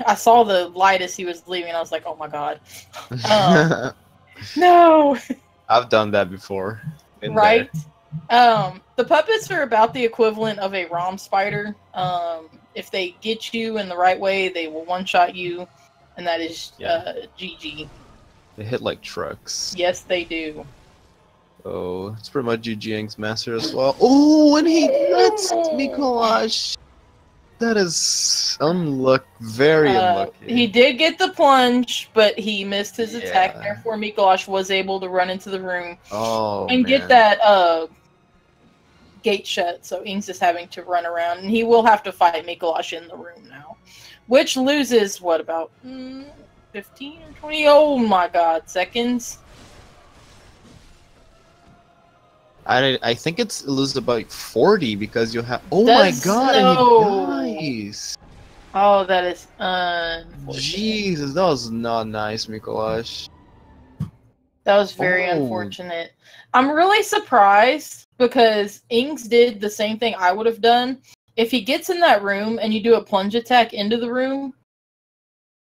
I saw the light as he was leaving, and I was like, oh my god. No! I've done that before. Right? The puppets are about the equivalent of a ROM spider. If they get you in the right way, they will one-shot you, and that is GG. They hit like trucks. Yes, they do. Oh, it's pretty much GG ensgmaster as well. Oh, and he lets Mikolash. That is very unlucky. He did get the plunge, but he missed his attack. Therefore, Mikolash was able to run into the room and get that gate shut. So Ings is having to run around, and he will have to fight Mikolash in the room now, which loses what, about 15 or 20? Oh my God, seconds. I think it loses about 40 because you have. Oh my god! And he dies. Oh, that is Jesus, that was not nice, Mikolash. That was very unfortunate. I'm really surprised because Ings did the same thing I would have done. If he gets in that room and you do a plunge attack into the room,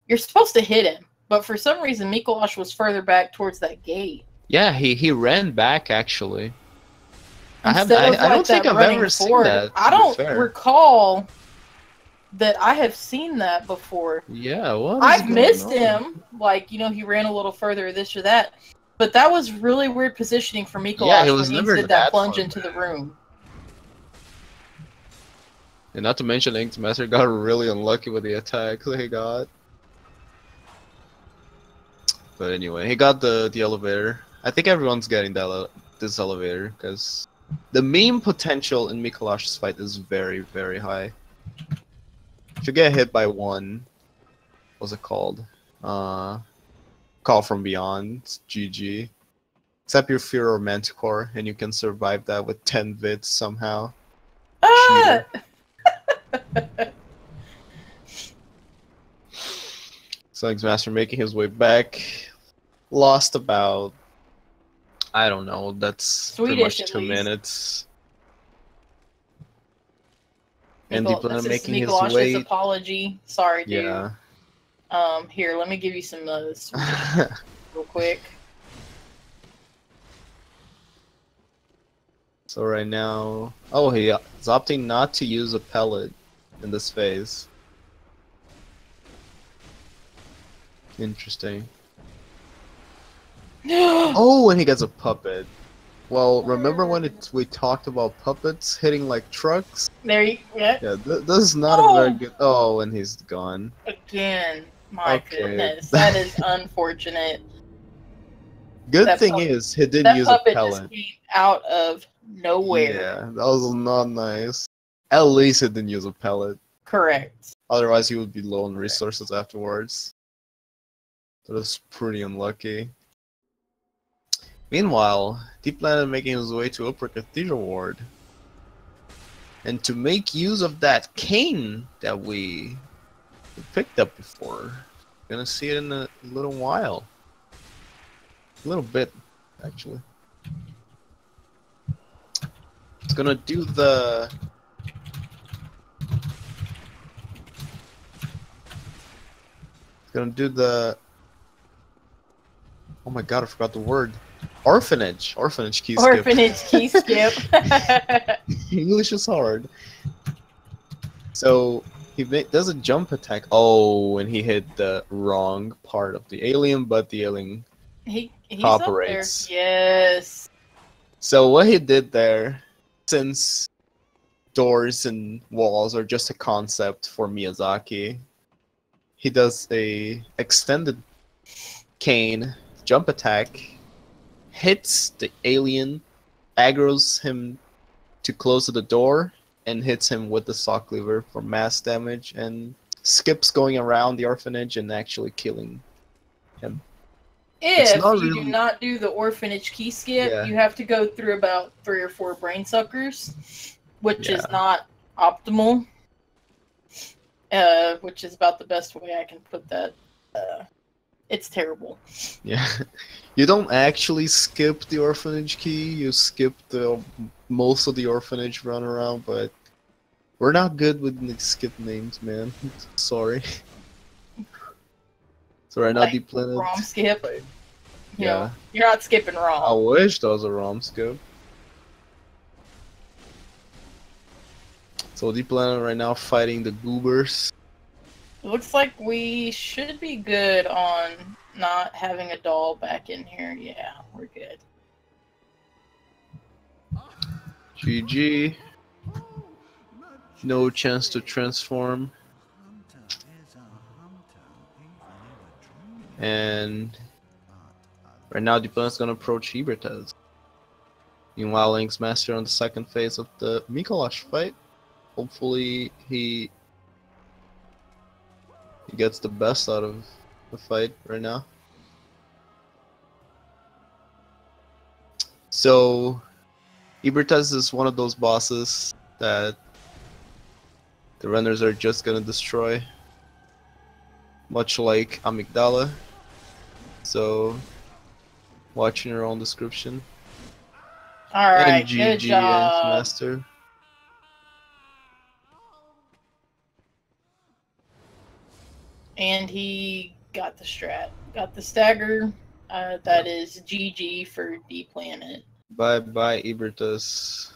you're supposed to hit him. But for some reason, Mikolash was further back towards that gate. Yeah, he ran back actually. I don't think I've ever seen that. I don't recall that I have seen that before. Yeah, well, I've missed him. Like, you know, he ran a little further, this or that. But that was really weird positioning for Mikolash when he did that plunge into the room. And not to mention, ensgmaster got really unlucky with the attack that he got. But anyway, he got the elevator. I think everyone's getting this elevator because the meme potential in Mikolash's fight is very, very high. If you get hit by one, what's it called? Call from Beyond, it's GG. Except you're Fear or Manticore, and you can survive that with 10 vids somehow. Ah! So ensgmaster making his way back. Lost about, I don't know, that's pretty much 2 minutes. And Dplanet making his way. Apology. Sorry, dude. Yeah. Here, let me give you some real quick. So right now, oh, he is opting not to use a pellet in this phase. Interesting. Oh, and he gets a puppet. Well, remember when we talked about puppets hitting like trucks? There you go. Yeah, this is not a very good. Oh, and he's gone. Again. My goodness. That is unfortunate. Good thing is, he didn't use a pellet. That puppet just came out of nowhere. Yeah, that was not nice. At least he didn't use a pellet. Correct. Otherwise, he would be low on resources afterwards. That was pretty unlucky. Meanwhile, Dplanet making his way to Upper Cathedral Ward. And to make use of that cane that we picked up before. Gonna see it in a little while. A little bit, actually. It's gonna do the Gonna do the... Oh my god, I forgot the word. Orphanage. Orphanage key skip. Orphanage key skip. English is hard. So he does a jump attack. Oh, and he hit the wrong part of the alien, but the alien he's cooperates. up there. Yes. So what he did there, since doors and walls are just a concept for Miyazaki, he does a extended cane jump attack, hits the alien, aggroes him to close to the door, and hits him with the sock lever for mass damage, and skips going around the orphanage and actually killing him. If you do not do the orphanage key skip, you have to go through about 3 or 4 brain suckers, which is not optimal. Which is about the best way I can put that. It's terrible. Yeah. You don't actually skip the orphanage key, you skip the most of the orphanage run around, but we're not good with skip names, man. Sorry. So right now Dplanet... ROM skip? Yeah. Know, you're not skipping ROM. I wish there was a ROM skip. So Dplanet right now fighting the goobers. It looks like we should be good on not having a doll back in here. Yeah, we're good. GG. No chance to transform. And right now Dplanet's gonna approach Hebertez. Meanwhile, ensgmaster on the second phase of the Mikolash fight. Hopefully he gets the best out of the fight right now. So Hebertez is one of those bosses that the runners are just gonna destroy, much like Amygdala. So watch in your own description. Alright, good job. ensgmaster. And he got the strat. Got the stagger. That is GG for Dplanet. Bye-bye, Hebertez.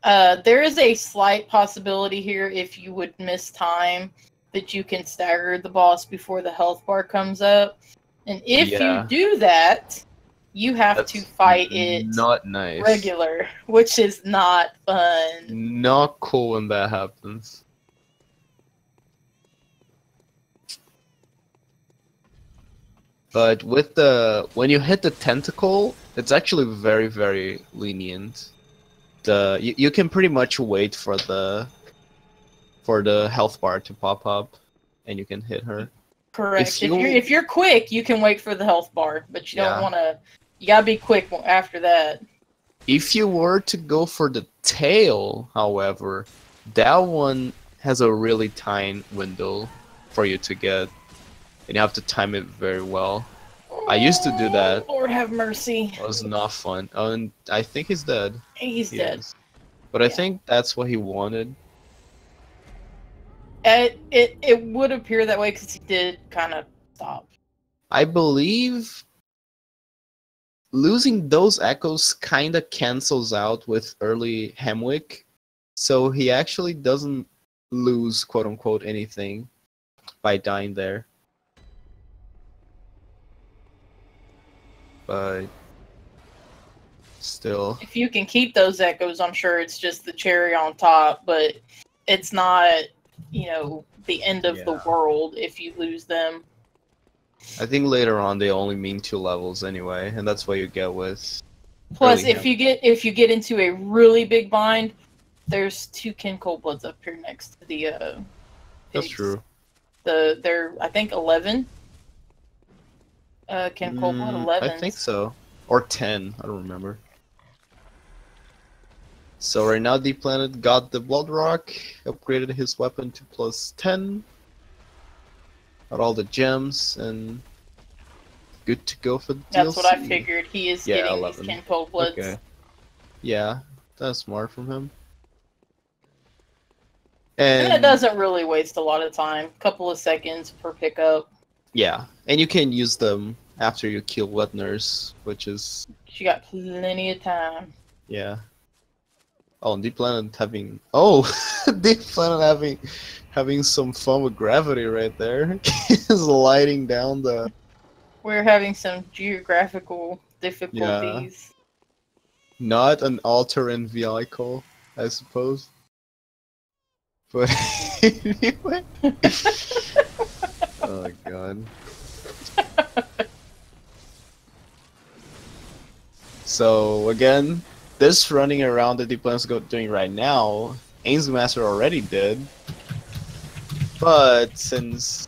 There is a slight possibility here, if you would miss time, that you can stagger the boss before the health bar comes up. And if you do that, you have to fight it not nice. Regular, which is not fun. Not cool when that happens. But with when you hit the tentacle, it's actually very, very lenient. You can pretty much wait for the health bar to pop up, and you can hit her. Correct. If you're quick, you can wait for the health bar, but you don't want to. You gotta be quick after that. If you were to go for the tail, however, that one has a really tiny window for you to get, and you have to time it very well. I used to do that. Lord have mercy. It was not fun. Oh, and I think he's dead. He's dead. But I think that's what he wanted. It would appear that way because he did kind of stop. I believe losing those echoes kind of cancels out with early Hemwick, so he actually doesn't lose quote-unquote anything by dying there. But still, if you can keep those echoes, I'm sure it's just the cherry on top, but it's not, the end of the world if you lose them. I think later on they only mean 2 levels anyway, and that's what you get with. Plus, if you get into a really big bind, there's 2 Kin Coldbloods up here next to the That's pigs. true. They're I think 11. Kin Coldblood 11. I think so, or 10. I don't remember. So right now Dplanet got the Blood Rock, upgraded his weapon to +10. Got all the gems, and good to go for the DLC. That's what I figured. He is getting 11. these Kin Coldbloods. Okay. Yeah, that's smart from him. And it doesn't really waste a lot of time. Couple of seconds per pickup. Yeah, and you can use them after you kill wet nurse, which is... She got plenty of time. Yeah. Oh, and Dplanet having... Oh! Dplanet having some fun with gravity right there. He's lighting down the... We're having some geographical difficulties. Yeah. Not an all-terrain vehicle, I suppose. But anyway... Oh god. So again, this running around that Dplanet's doing right now, ensgmaster already did. But since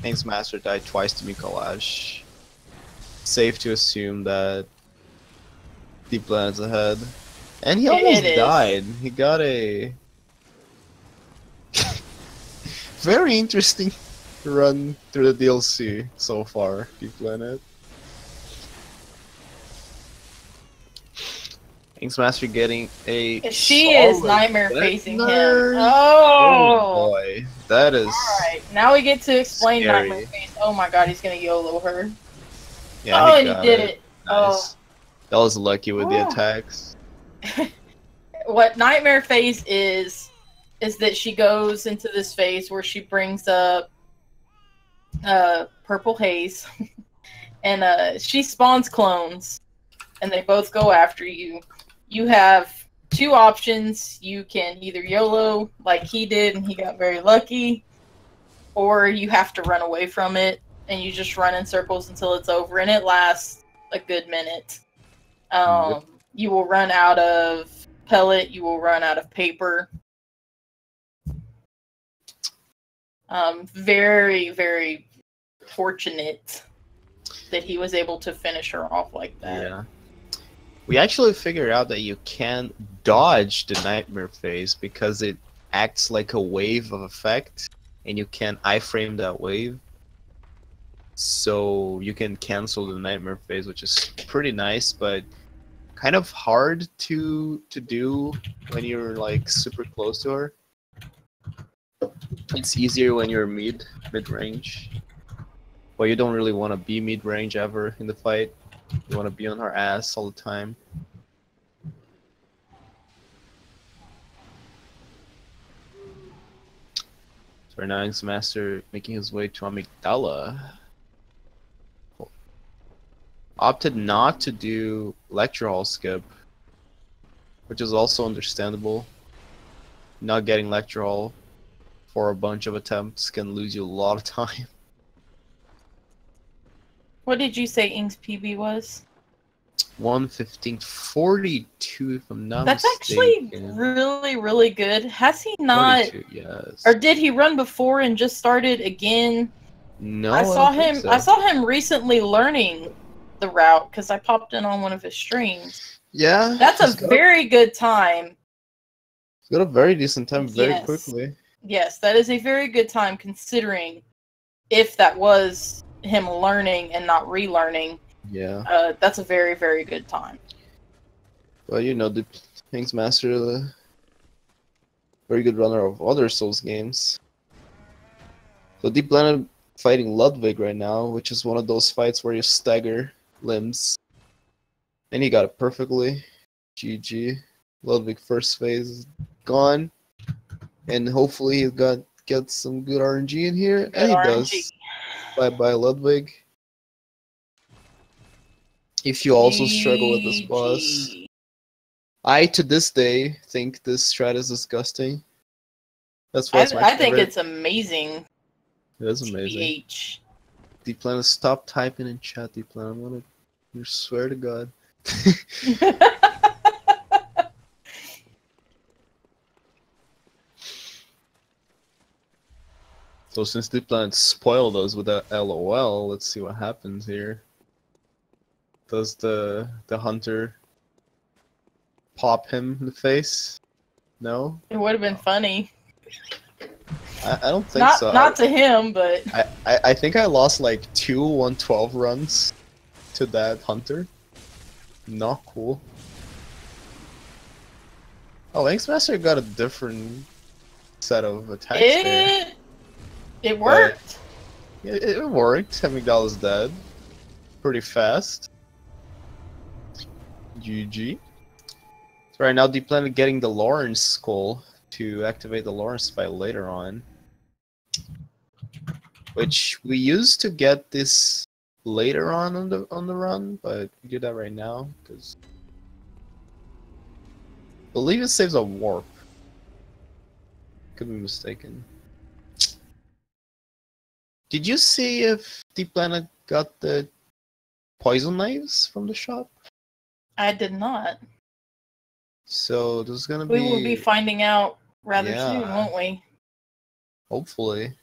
ensgmaster died twice to Mikolash, safe to assume that Dplanet's ahead. And he almost died. He got a very interesting run through the DLC so far, Dplanet. ensgmaster getting a... She is nightmare facing him. Oh boy, that is... Alright, now we get to explain scary. Nightmare Face. Oh my god, he's gonna YOLO her. Yeah, oh, and he did it. Nice. Oh. That was lucky with the attacks. What Nightmare Phase is that she goes into this phase where she brings up purple haze and she spawns clones and they both go after you. You have two options. You can either YOLO like he did and he got very lucky, or you have to run away from it and you just run in circles until it's over, and it lasts a good minute. You will run out of pellet, you will run out of paper. Very, very fortunate that he was able to finish her off like that. Yeah. We actually figured out that you can't dodge the nightmare phase because it acts like a wave of effect, and you can't iframe that wave. So you can cancel the nightmare phase, which is pretty nice, but kind of hard to do when you're like super close to her. It's easier when you're mid-range. But you don't really want to be mid-range ever in the fight. You want to be on her ass all the time. So right now ensgmaster making his way to Amygdala. Opted not to do lecture hall skip, which is also understandable. Not getting lecture hall for a bunch of attempts can lose you a lot of time. What did you say Ing's PB was? 1:15:42, if I'm not That's mistaken. actually really, really good. Has he not? 42, yes. Or did he run before and just started again? No, I saw him. so. I saw him recently learning the route because I popped in on one of his streams. Yeah, that's a very good time. He's got a very decent time very quickly. Yes, that is a very good time considering if that was him learning and not relearning. Yeah. That's a very, very good time. Well, you know, the ensgmaster is a very good runner of other Souls games. So Dplanet fighting Ludwig right now, which is one of those fights where you stagger limbs. And he got it perfectly. GG. Ludwig first phase is gone. And hopefully he'll get some good RNG in here. Good and he RNG. Does. Bye-bye Ludwig. If you also struggle with this boss. I, to this day, think this strat is disgusting. That's why I think it's amazing. It is amazing. Dplanet, stop typing in chat, Dplanet. I'm gonna... I swear to God. So since Dplanet spoiled us with that LOL, let's see what happens here. Does the hunter pop him in the face? No? It would have been funny. I don't think so. Not to him, but... I think I lost like 2 112 runs to that hunter. Not cool. Oh, ensgmaster got a different set of attacks there. It worked. It worked. Amygdala's dead. Pretty fast. GG. So right now, Dplanet getting the Lawrence skull to activate the Lawrence spell later on, which we used to get this later on the run, but we do that right now because I believe it saves a warp. Could be mistaken. Did you see if Dplanet got the poison knives from the shop? I did not. So there's gonna We will be finding out rather soon, Yeah. won't we? Hopefully.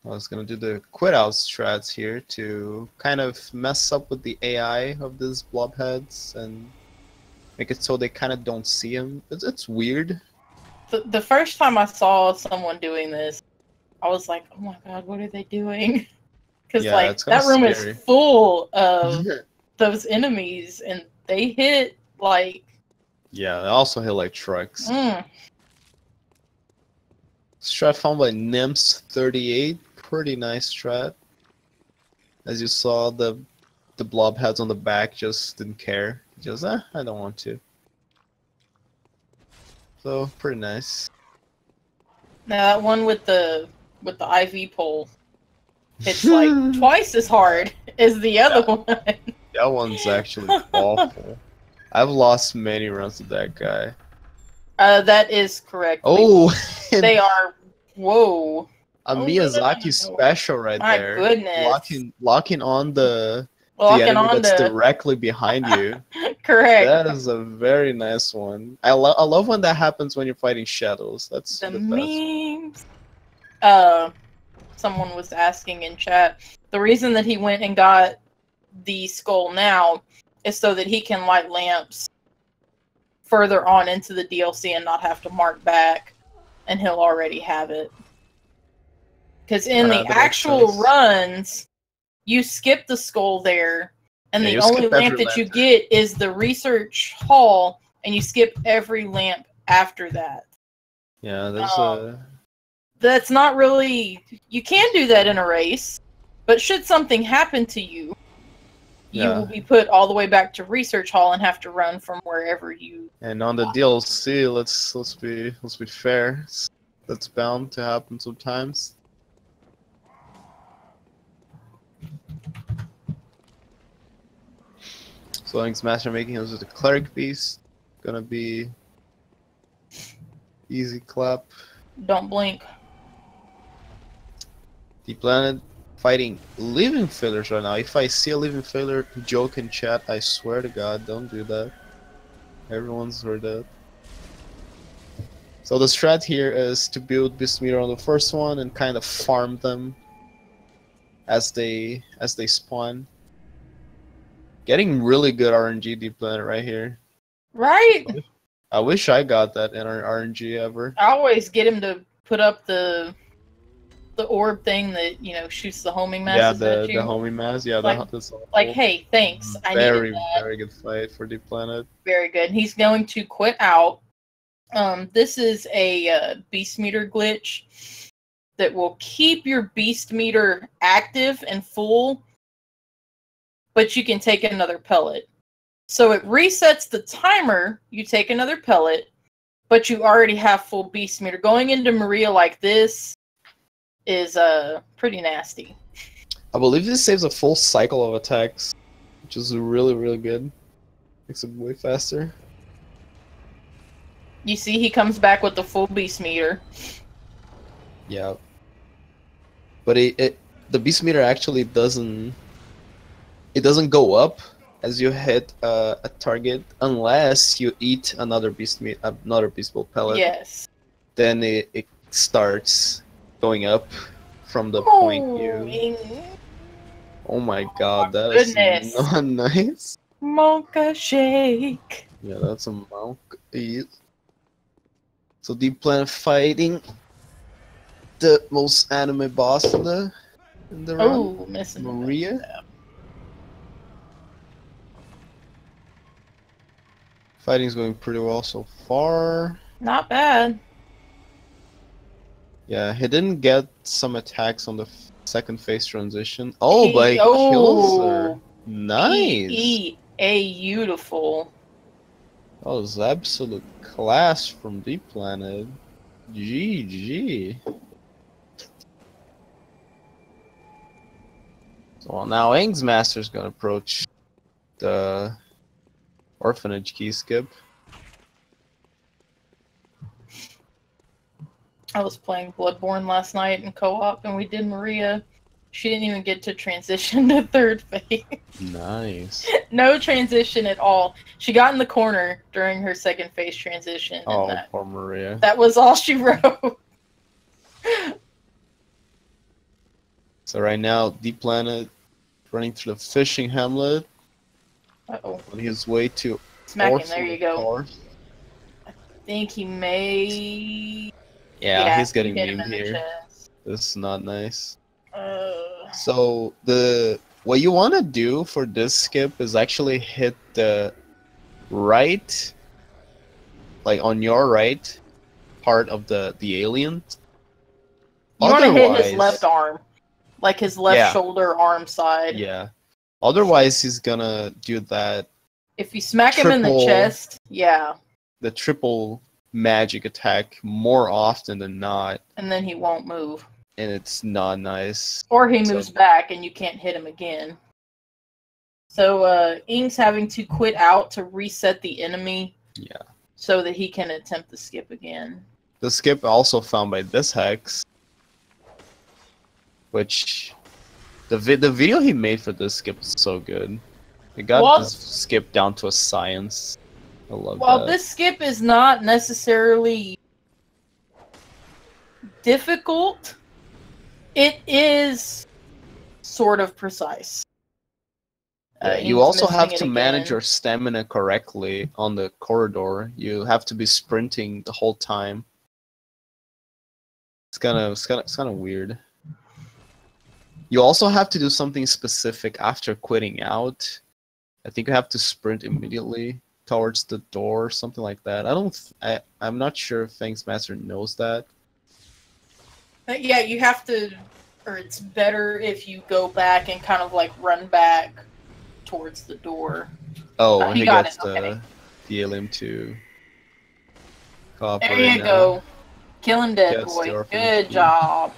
I was gonna do the quit out strats here to kind of mess up with the AI of these blob heads and make it so they kind of don't see him. It's weird. The first time I saw someone doing this, I was like, "Oh my god, what are they doing?" Because Yeah, like it's kinda that room scary. is full of those enemies, and they hit like. Yeah, they also hit like trucks. Mm. Strat found by Nimps38. Pretty nice strat. As you saw, the blob heads on the back just didn't care. Just, I don't want to. So, pretty nice. Now that one with the IV pole, it's like twice as hard as the other one. That one's actually awful. I've lost many runs to that guy. That is correct. Oh! They are... Whoa. A Miyazaki special right My there. goodness. Locking on the Locking enemy that's on directly behind you. Correct. That is a very nice one. I love when that happens when you're fighting shadows. That's the best. memes. Someone was asking in chat, the reason that he went and got the skull now is so that he can light lamps further on into the DLC and not have to mark back, and he'll already have it. Because in the actual runs, you skip the skull there, and the only lamp that you get is the research hall, and you skip every lamp after that. Yeah, there's That's not really... You can do that in a race, but should something happen to you, you will be put all the way back to research hall and have to run from wherever you... And on the DLC, let's be fair. That's bound to happen sometimes. So ensgmaster making us with the cleric beast. Gonna be easy clap. Don't blink. Dplanet fighting living failures right now. If I see a living failure joke in chat, I swear to God, don't do that. Everyone's heard that. So the strat here is to build beast meter on the first one and kind of farm them as they spawn. Getting really good RNG Dplanet right here. Right? I wish I got that in our RNG ever. I always get him to put up the orb thing that, you know, shoots the homing masses at you. The homing mass. Yeah, that's like, hey, thanks. I needed that. Very good fight for Dplanet. Very good. He's going to quit out. This is a beast meter glitch that will keep your beast meter active and full, but you can take another pellet. So it resets the timer, you take another pellet, but you already have full beast meter. Going into Maria like this is pretty nasty. I believe this saves a full cycle of attacks, which is really, really good. Makes it way faster. You see, he comes back with the full beast meter. Yeah. But the beast meter actually doesn't go up as you hit a target unless you eat another beast ball pellet. Yes. Then it starts going up from the point you... Oh my god, that is not nice. Monka shake. Yeah, that's a monk. So Dplanet fighting the most anime boss in the run. Missing Maria. Fighting's going pretty well so far. Not bad. Yeah, he didn't get some attacks on the second phase transition. Oh, but he kills her. Nice. Beautiful. That was absolute class from Dplanet. GG. So now ensgmaster's gonna approach the orphanage key skip. I was playing Bloodborne last night in co-op, and we did Maria. She didn't even get to transition to third phase. Nice. No transition at all. She got in the corner during her second phase transition. Oh, and poor Maria. that was all she wrote. So right now, Dplanet running through the fishing hamlet. Uh-oh. On his way to Smack him, Orphan there you go. Course. I think he may... Yeah, he's getting hit him memed in the here. chest. This is not nice. So what you want to do for this skip is actually hit the right, like on your right part of the alien. You want to hit his left arm, like his left shoulder arm side. Yeah. Otherwise, he's gonna do that. If you smack him in the chest, the triple magic attack more often than not. And then he won't move. And it's not nice. Or he moves back and you can't hit him again. So Ing's having to quit out to reset the enemy. Yeah. So that he can attempt the skip again. The skip also found by this hex. Which the video he made for this skip is so good. It got this skip down to a science. I love that. While this skip is not necessarily difficult, it is sort of precise. You also have to manage your stamina correctly on the corridor. You have to be sprinting the whole time. It's kind of weird. You also have to do something specific after quitting out. I think you have to sprint immediately towards the door, something like that. I'm not sure if ensgmaster knows that. Yeah, you have to, or it's better if you go back and kind of like run back towards the door. Oh, and he gets the alien to cooperate. There you go. Killing dead boy. Good job.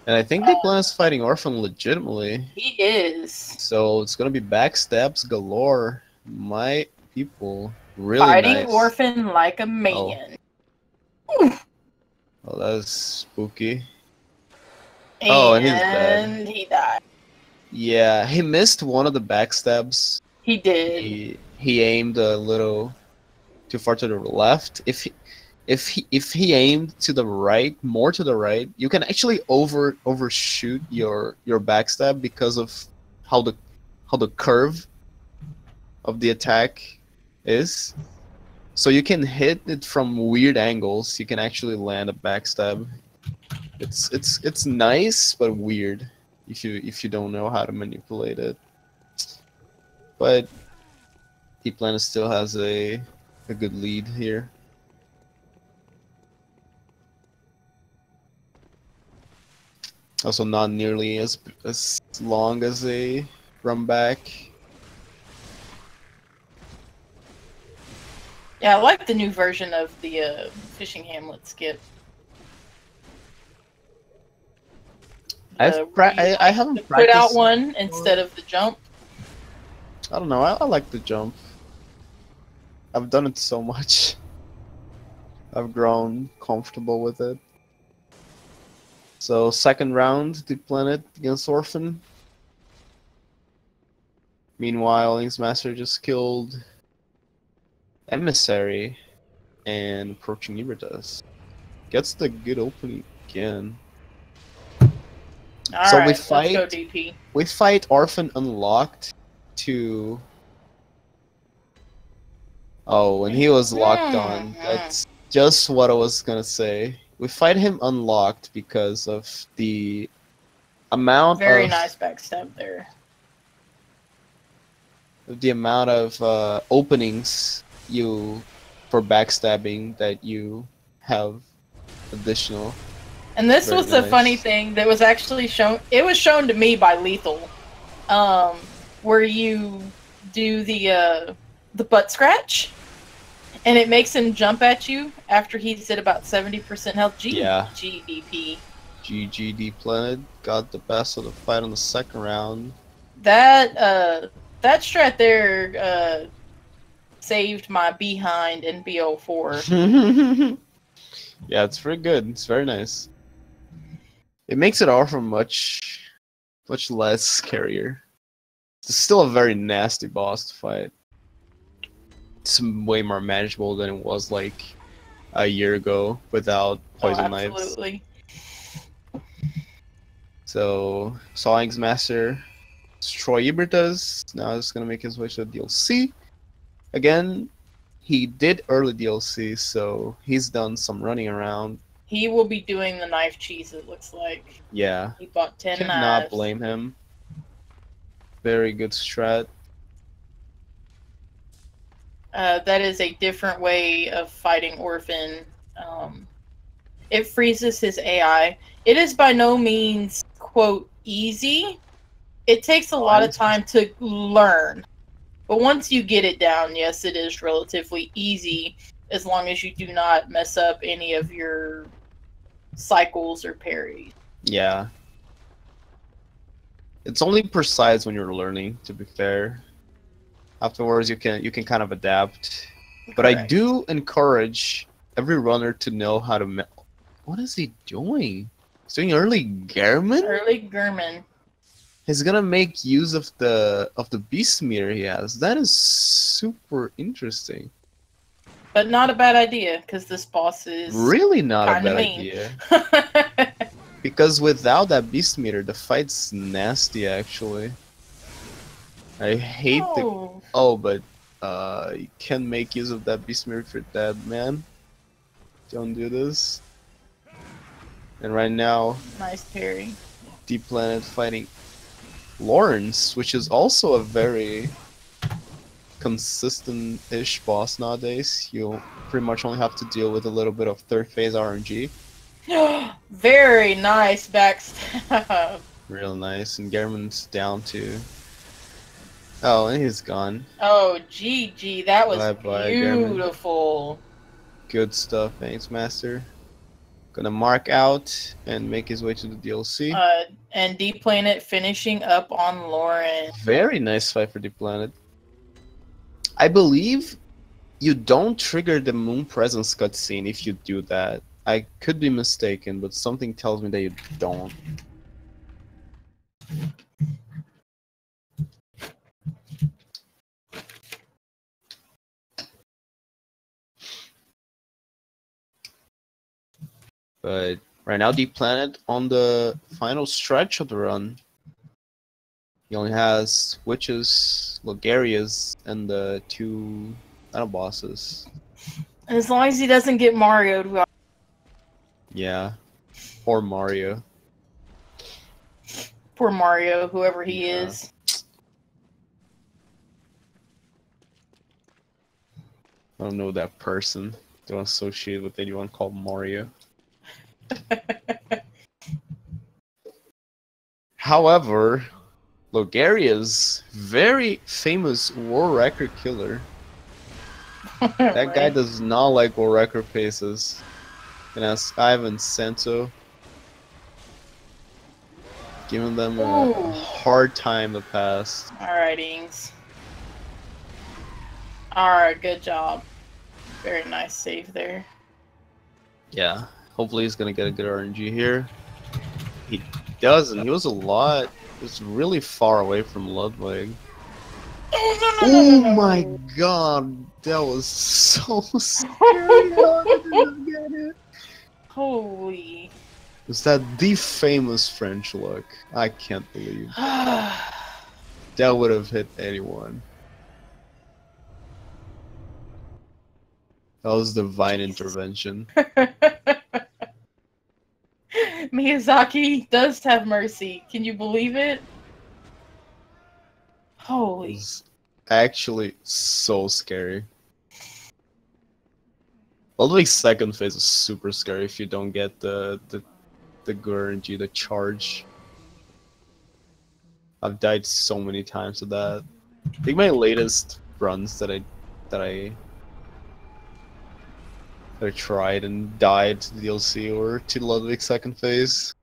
And I think Dplanet is fighting Orphan legitimately. He is. So it's gonna be backstabs galore. My people really fighting Orphan like a man. Oh, that is spooky. And he's dead. And he died. Yeah, he missed one of the backstabs. He did. He aimed a little too far to the left. If he aimed to the right, more to the right, you can actually overshoot your backstab because of how the curve of the attack is. So you can hit it from weird angles. You can actually land a backstab. It's nice but weird if you don't know how to manipulate it. But Dplanet still has a good lead here. Also not nearly as long as a run back. Yeah, I like the new version of the fishing hamlet skip. I haven't practiced. Put out one instead of the jump. I don't know. I like the jump. I've done it so much. I've grown comfortable with it. So second round, Dplanet against Orphan. Meanwhile, ensgmaster just killed Emissary and approaching Ibertus. Gets the good opening again. So we fight. Let's go, DP. We fight Orphan unlocked to. Oh, and he was locked on. That's just what I was gonna say. We fight him unlocked because of the amount Very of... nice backstab there. The amount of openings you for backstabbing that you have additional. And this Very was the funny nice. thing that was actually shown. It was shown to me by Lethal, where you do the butt scratch, and it makes him jump at you after he's at about 70% health. Yeah. GDP. GG Dplanet got the best of the fight on the second round. That that strat there saved my behind in BO4. Yeah, it's very good. It's very nice. It makes it offer much less scarier. It's still a very nasty boss to fight. It's way more manageable than it was like a year ago without poison knives. Absolutely. So, saw ensgmaster Troy Ibertas. Now he's gonna make his way to the DLC. Again, he did early DLC, so he's done some running around. He will be doing the knife cheese, it looks like. Yeah. He bought 10 Cannot knives. blame him. Very good strat. That is a different way of fighting Orphan. It freezes his AI. It is by no means, quote, easy. It takes a lot of time to learn. But once you get it down, yes, it is relatively easy, as long as you do not mess up any of your cycles or parries. Yeah. It's only precise when you're learning, to be fair. Afterwards, you can kind of adapt. But Correct. I do encourage every runner to know how to. What is he doing? He's doing early Gehrman? Early German. He's gonna make use of the beast meter he has. That is super interesting. But not a bad idea, because this boss is Really not a kinda bad mean. idea. Because without that beast meter, the fight's nasty actually. I hate the. Oh, but you can make use of that beast meter for that, man. Don't do this. And right now, Nice parry. Dplanet fighting Lawrence, which is also a very consistent-ish boss nowadays. You pretty much only have to deal with a little bit of third phase RNG. Very nice backstab. Real nice. And Gehrman's down too. Oh, and he's gone. Oh, GG. That was Bye-bye, beautiful. Good stuff, ensgmaster. Gonna mark out and make his way to the DLC. And Dplanet finishing up on Lauren. Very nice fight for Dplanet. I believe you don't trigger the Moon Presence cutscene if you do that. I could be mistaken, but something tells me that you don't. But right now, Dplanet on the final stretch of the run. He only has Witches, Logarias, and the two final bosses. As long as he doesn't get Mario'd. Yeah. Or Mario. Poor Mario, whoever he is. I don't know that person. Don't associate with anyone called Mario. However, Logaria's very famous war record killer. That guy does not like war record faces. And ask Ivan Santo, giving them a hard time to pass. Alright, Ings. Alright, good job. Very nice save there. Yeah, hopefully he's gonna get a good RNG here. He doesn't. He was really far away from Ludwig. Oh my god, that was so scary. How did he get it? Holy. Was that the famous French look? I can't believe. That would have hit anyone. That was divine intervention. Miyazaki does have mercy. Can you believe it? Holy. It was actually so scary. Ludwig's second phase is super scary if you don't get the Gurgi, the charge. I've died so many times to that. I think my latest runs that I tried and died to the DLC or to Ludwig's second phase.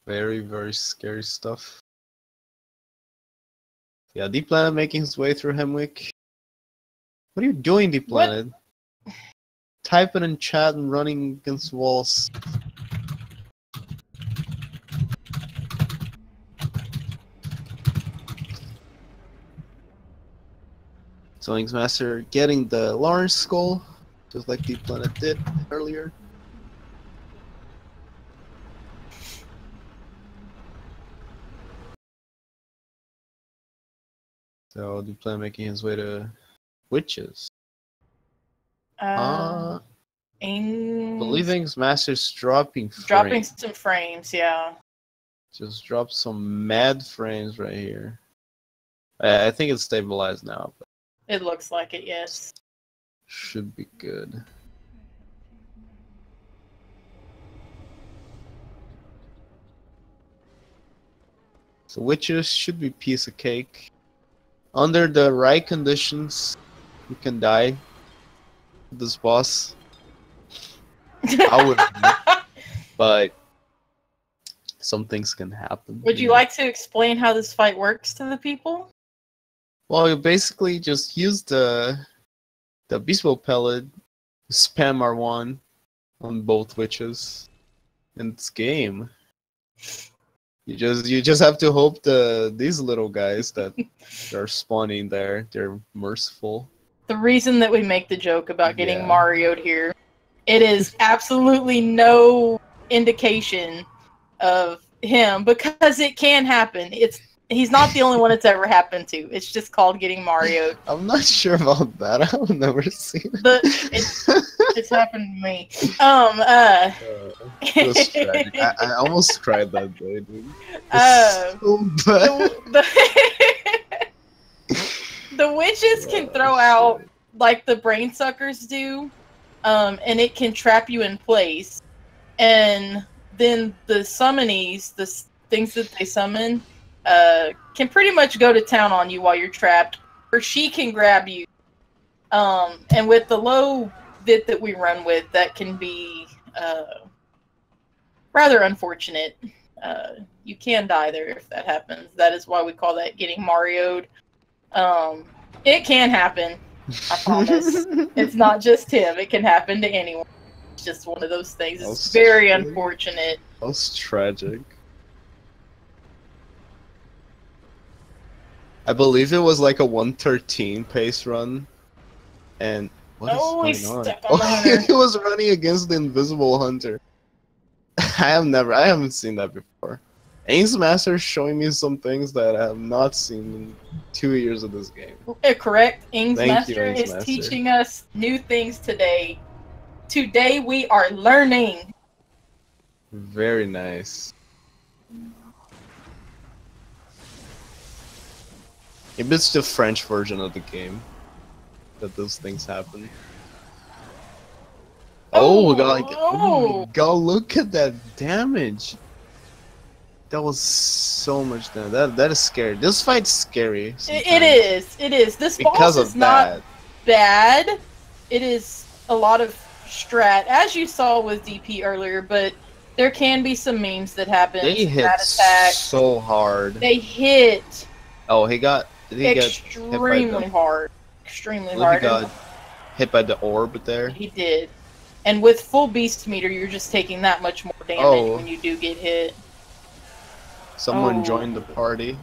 Very, very scary stuff. Yeah, Dplanet making his way through Hemwick. What are you doing, Dplanet? Typing in chat and running against walls. So ensgmaster getting the Lawrence skull, just like Dplanet did earlier. So Dplanet making his way to witches. Believe ensgmaster's dropping frames. Dropping some frames, yeah. Just dropped some mad frames right here. I think it's stabilized now. But it looks like it, yes. Should be good. So witches should be piece of cake. Under the right conditions, you can die. This boss. I wouldn't. But some things can happen. Would you like to explain how this fight works to the people? Well, you basically just use the Beastbow pellet, spam R1 on both witches, and it's game. You just have to hope these little guys that are spawning there, they're merciful. The reason that we make the joke about getting Mario'd here, it is absolutely no indication of him, because it can happen. He's not the only one it's ever happened to. It's just called getting Mario'd. I'm not sure about that. I've never seen it. But it's happened to me. It was tragic. I almost cried that day, dude. So bad. The witches can throw out like the brain suckers do, and it can trap you in place. And then the summonies, the things that they summon, can pretty much go to town on you while you're trapped, or she can grab you. And with the low bit that we run with, that can be rather unfortunate. You can die there if that happens. That is why we call that getting Mario'd. It can happen. I promise. It's not just him. It can happen to anyone. It's just one of those things. It's very unfortunate. That's tragic. I believe it was like a 113 pace run, and what is going on? Stuck on the hunter. He was running against the invisible hunter. I haven't seen that before. ensgmaster is showing me some things that I have not seen in 2 years of this game. Correct. ensgmaster is teaching us new things today. Today we are learning. Very nice. Maybe it's the French version of the game that those things happen. Oh, God, look at that damage. That was so much damage. That is scary. This fight's scary. It is. This boss is not bad. It is a lot of strat, as you saw with DP earlier, but there can be some memes that happen. They hit so hard. They hit. Oh, he got extremely hard. Extremely hard. He got hit by the orb there. He did. And with full beast meter, you're just taking that much more damage when you do get hit. Someone joined the party.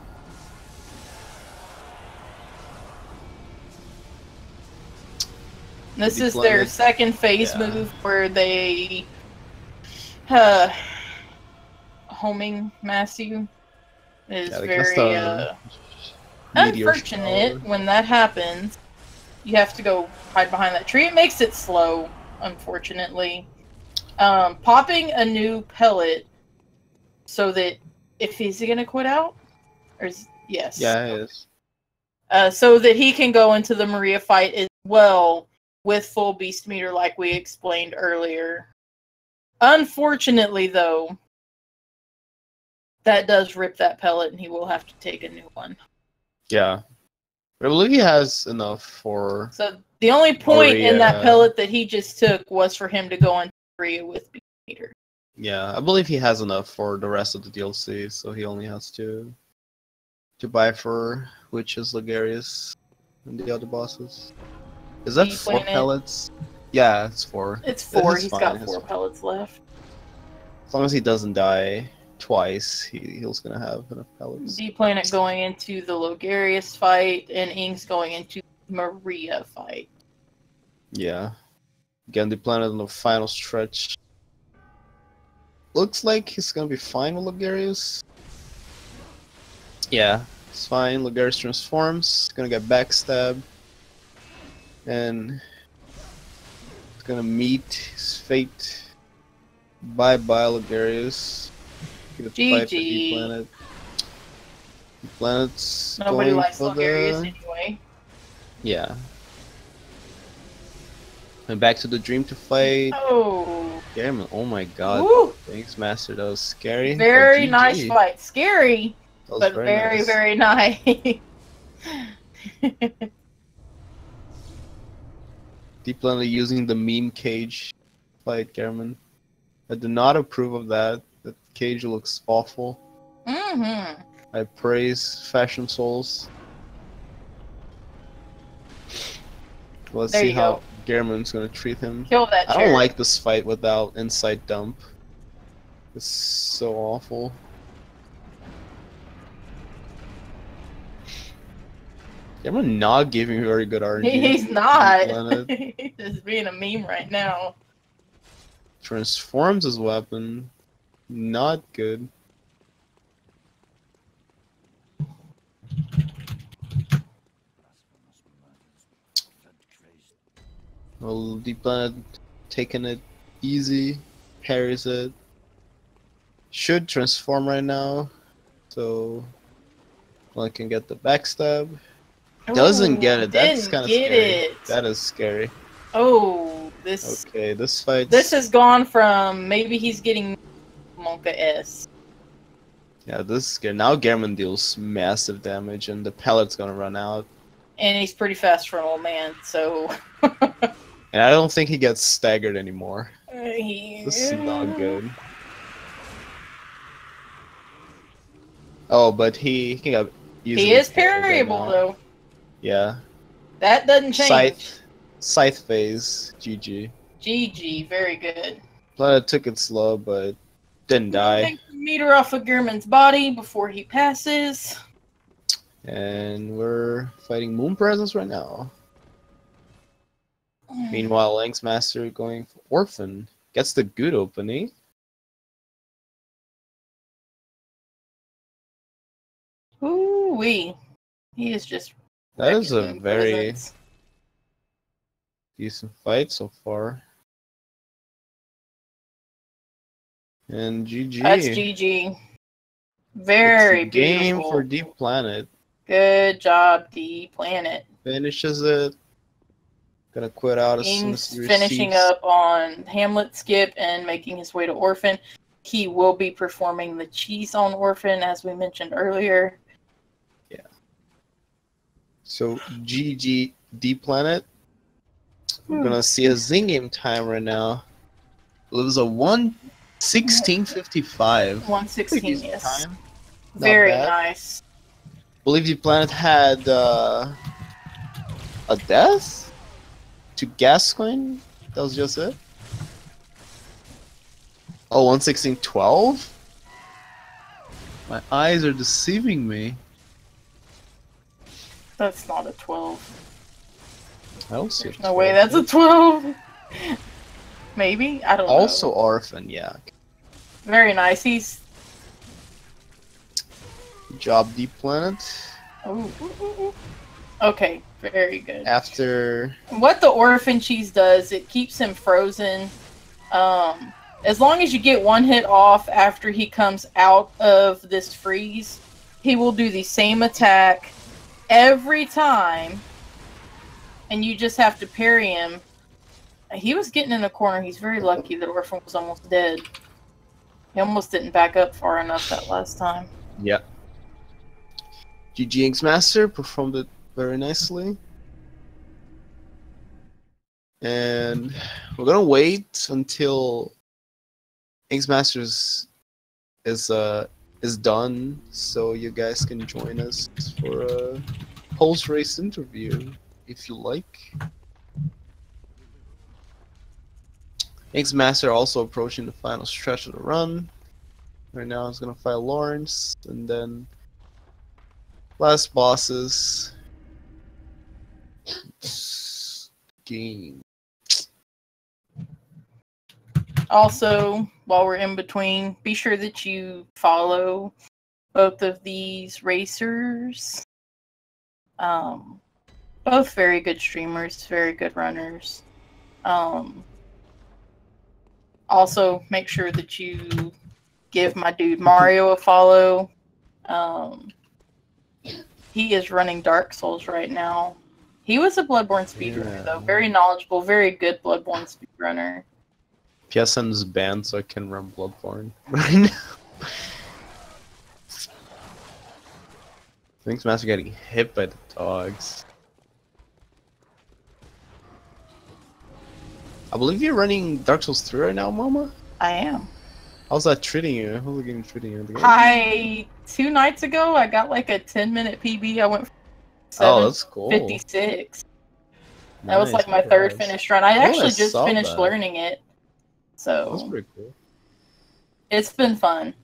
This is their second phase move where they homing mass you. It is very unfortunate when that happens. You have to go hide behind that tree. It makes it slow, unfortunately. Popping a new pellet so that if he's gonna quit out, or yes, yeah, he is. So that he can go into the Maria fight is well with full beast meter like we explained earlier. Unfortunately, though, that does rip that pellet and he will have to take a new one. Yeah. But I believe he has enough for... So the only point in that pellet that he just took was for him to go into Korea with beast meter. Yeah, I believe he has enough for the rest of the DLC, so he only has to buy for Witches, Ligarius, and the other bosses. Is that 4 pellets? Yeah, it's 4. It's 4. He's got 4 pellets left. As long as he doesn't die twice, he's gonna have enough pellets. Dplanet going into the Ligarius fight, and Ing's going into Maria fight. Yeah. Again, Dplanet on the final stretch. Looks like he's gonna be fine with Ligarius. Yeah, it's fine. Ligarius transforms. Gonna get backstabbed. And he's gonna meet his fate. Bye-bye, Ligarius. GG. Dplanet's nobody going likes for Ligarius anyway. Yeah. And back to the dream to fight. Oh. Damn it. Oh my god. Woo. Thanks, Master. That was scary. Very nice fight. Scary, but very, nice. very nice. Dplanet using the meme cage fight, German. I do not approve of that. The cage looks awful. Mm-hmm. I praise Fashion Souls. Let's see how German's gonna treat him. Kill that chair. I don't like this fight without Inside Dump. It's so awful. German not giving very good RNG. He's not. He's just being a meme right now. Transforms his weapon. Not good. Well, Dplanet taking it easy, parries it. Should transform right now, so I can get the backstab. Doesn't get it. That's kind of scary. That is scary. Oh, this. Okay, this fight. This has gone from maybe he's getting Monka S. Yeah, this is scary. Now German deals massive damage, and the pellet's gonna run out. And he's pretty fast for an old man, so. And I don't think he gets staggered anymore. This is not good. Oh, but he got easily. He is parryable though. Yeah. That doesn't change. Scythe phase. GG. GG. Very good. Planet took it slow, but didn't die. Take the meter off of German's body before he passes. And we're fighting Moon Presence right now. Meanwhile, ensgmaster going for Orphan. Gets the good opening. Ooh-wee. He is just... That is a very decent fight so far. And GG. That's GG. Very it's a game beautiful. for Dplanet. Good job, Dplanet. Finishes it. Gonna quit out as soon as he's finishing up on Hamlet Skip and making his way to Orphan. He will be performing the cheese on Orphan, as we mentioned earlier. Yeah. So GG Dplanet. We're gonna see a Zing game time right now. It was a 1:16:55. 1:16, yes. Time. Very nice. I believe Dplanet had a death to Gascoigne. That was just it. Oh, 1:16:12. My eyes are deceiving me. That's not a 12. I don't see There's no way that's a 12. Maybe? I don't know. Also Orphan, yeah. Very nice. He's... Good job, Dplanet. Ooh. Okay, very good. After... What the Orphan cheese does, it keeps him frozen. As long as you get one hit off after he comes out of this freeze, he will do the same attack every time and you just have to parry him. He was getting in a corner. He's very lucky that Orphan was almost dead. He almost didn't back up far enough that last time. Yeah. GG ensgmaster performed it very nicely. And we're gonna wait until ensgmaster is done, so you guys can join us for a post-race interview if you like. ensgmaster also approaching the final stretch of the run. Right now, it's gonna fight Lawrence, and then last bosses. Game. Also, while we're in between, be sure that you follow both of these racers. Both very good streamers, very good runners. Also, make sure that you give my dude Mario a follow. He is running Dark Souls right now. He was a Bloodborne speedrunner, though. Very knowledgeable, very good Bloodborne speedrunner. PSN's banned, so I can run Bloodborne right now. ensgmaster getting hit by the dogs. I believe you're running Dark Souls 3 right now, Mama? I am. How's that treating you? How's the game treating you? 2 nights ago, I got like a 10-minute PB. I went that's cool. 56. That Nice, was like my third finished run. I actually just finished learning it. So that's pretty cool. It's been fun.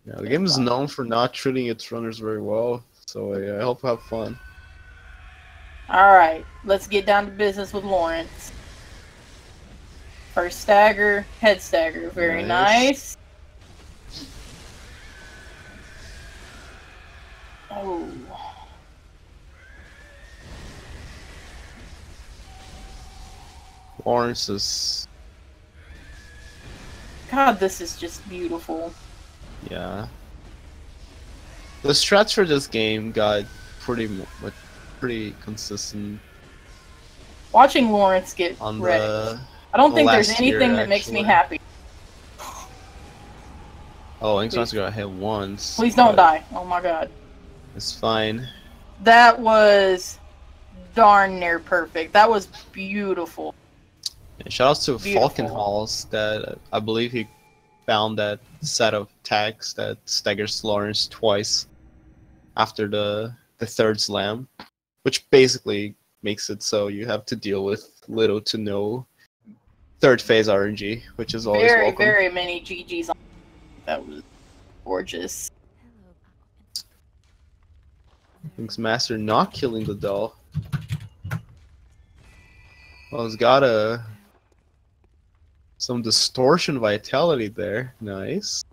Yeah, the game is known for not treating its runners very well, so I hope you have fun. Alright, let's get down to business with Lawrence. First stagger, head stagger, very nice. Oh. Lawrence is... God, this is just beautiful. Yeah. The strats for this game got pretty consistent. Watching Lawrence get wrecked. I don't think there's anything that makes me happy. Oh, ensgmaster got hit once. Please don't die. Oh my god. It's fine. That was darn near perfect. That was beautiful. Yeah, shout out to Falcon Halls that I believe he found that set of tags that staggers Lawrence twice after the third slam, which basically makes it so you have to deal with little to no third phase RNG, which is always welcome. Very many GGs on that. Was gorgeous. ensgmaster not killing the doll. Well, it's got some distortion vitality there. Nice.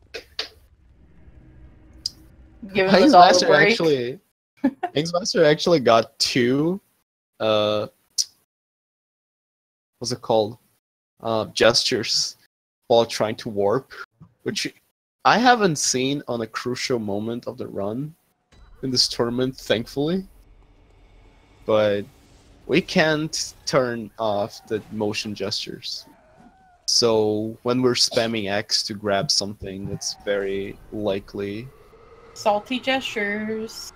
Giving the doll a break. ensgmaster actually got two what's it called? Gestures while trying to warp, which I haven't seen on a crucial moment of the run in this tournament, thankfully. But we can't turn off the motion gestures. So when we're spamming X to grab something, it's very likely. Salty gestures.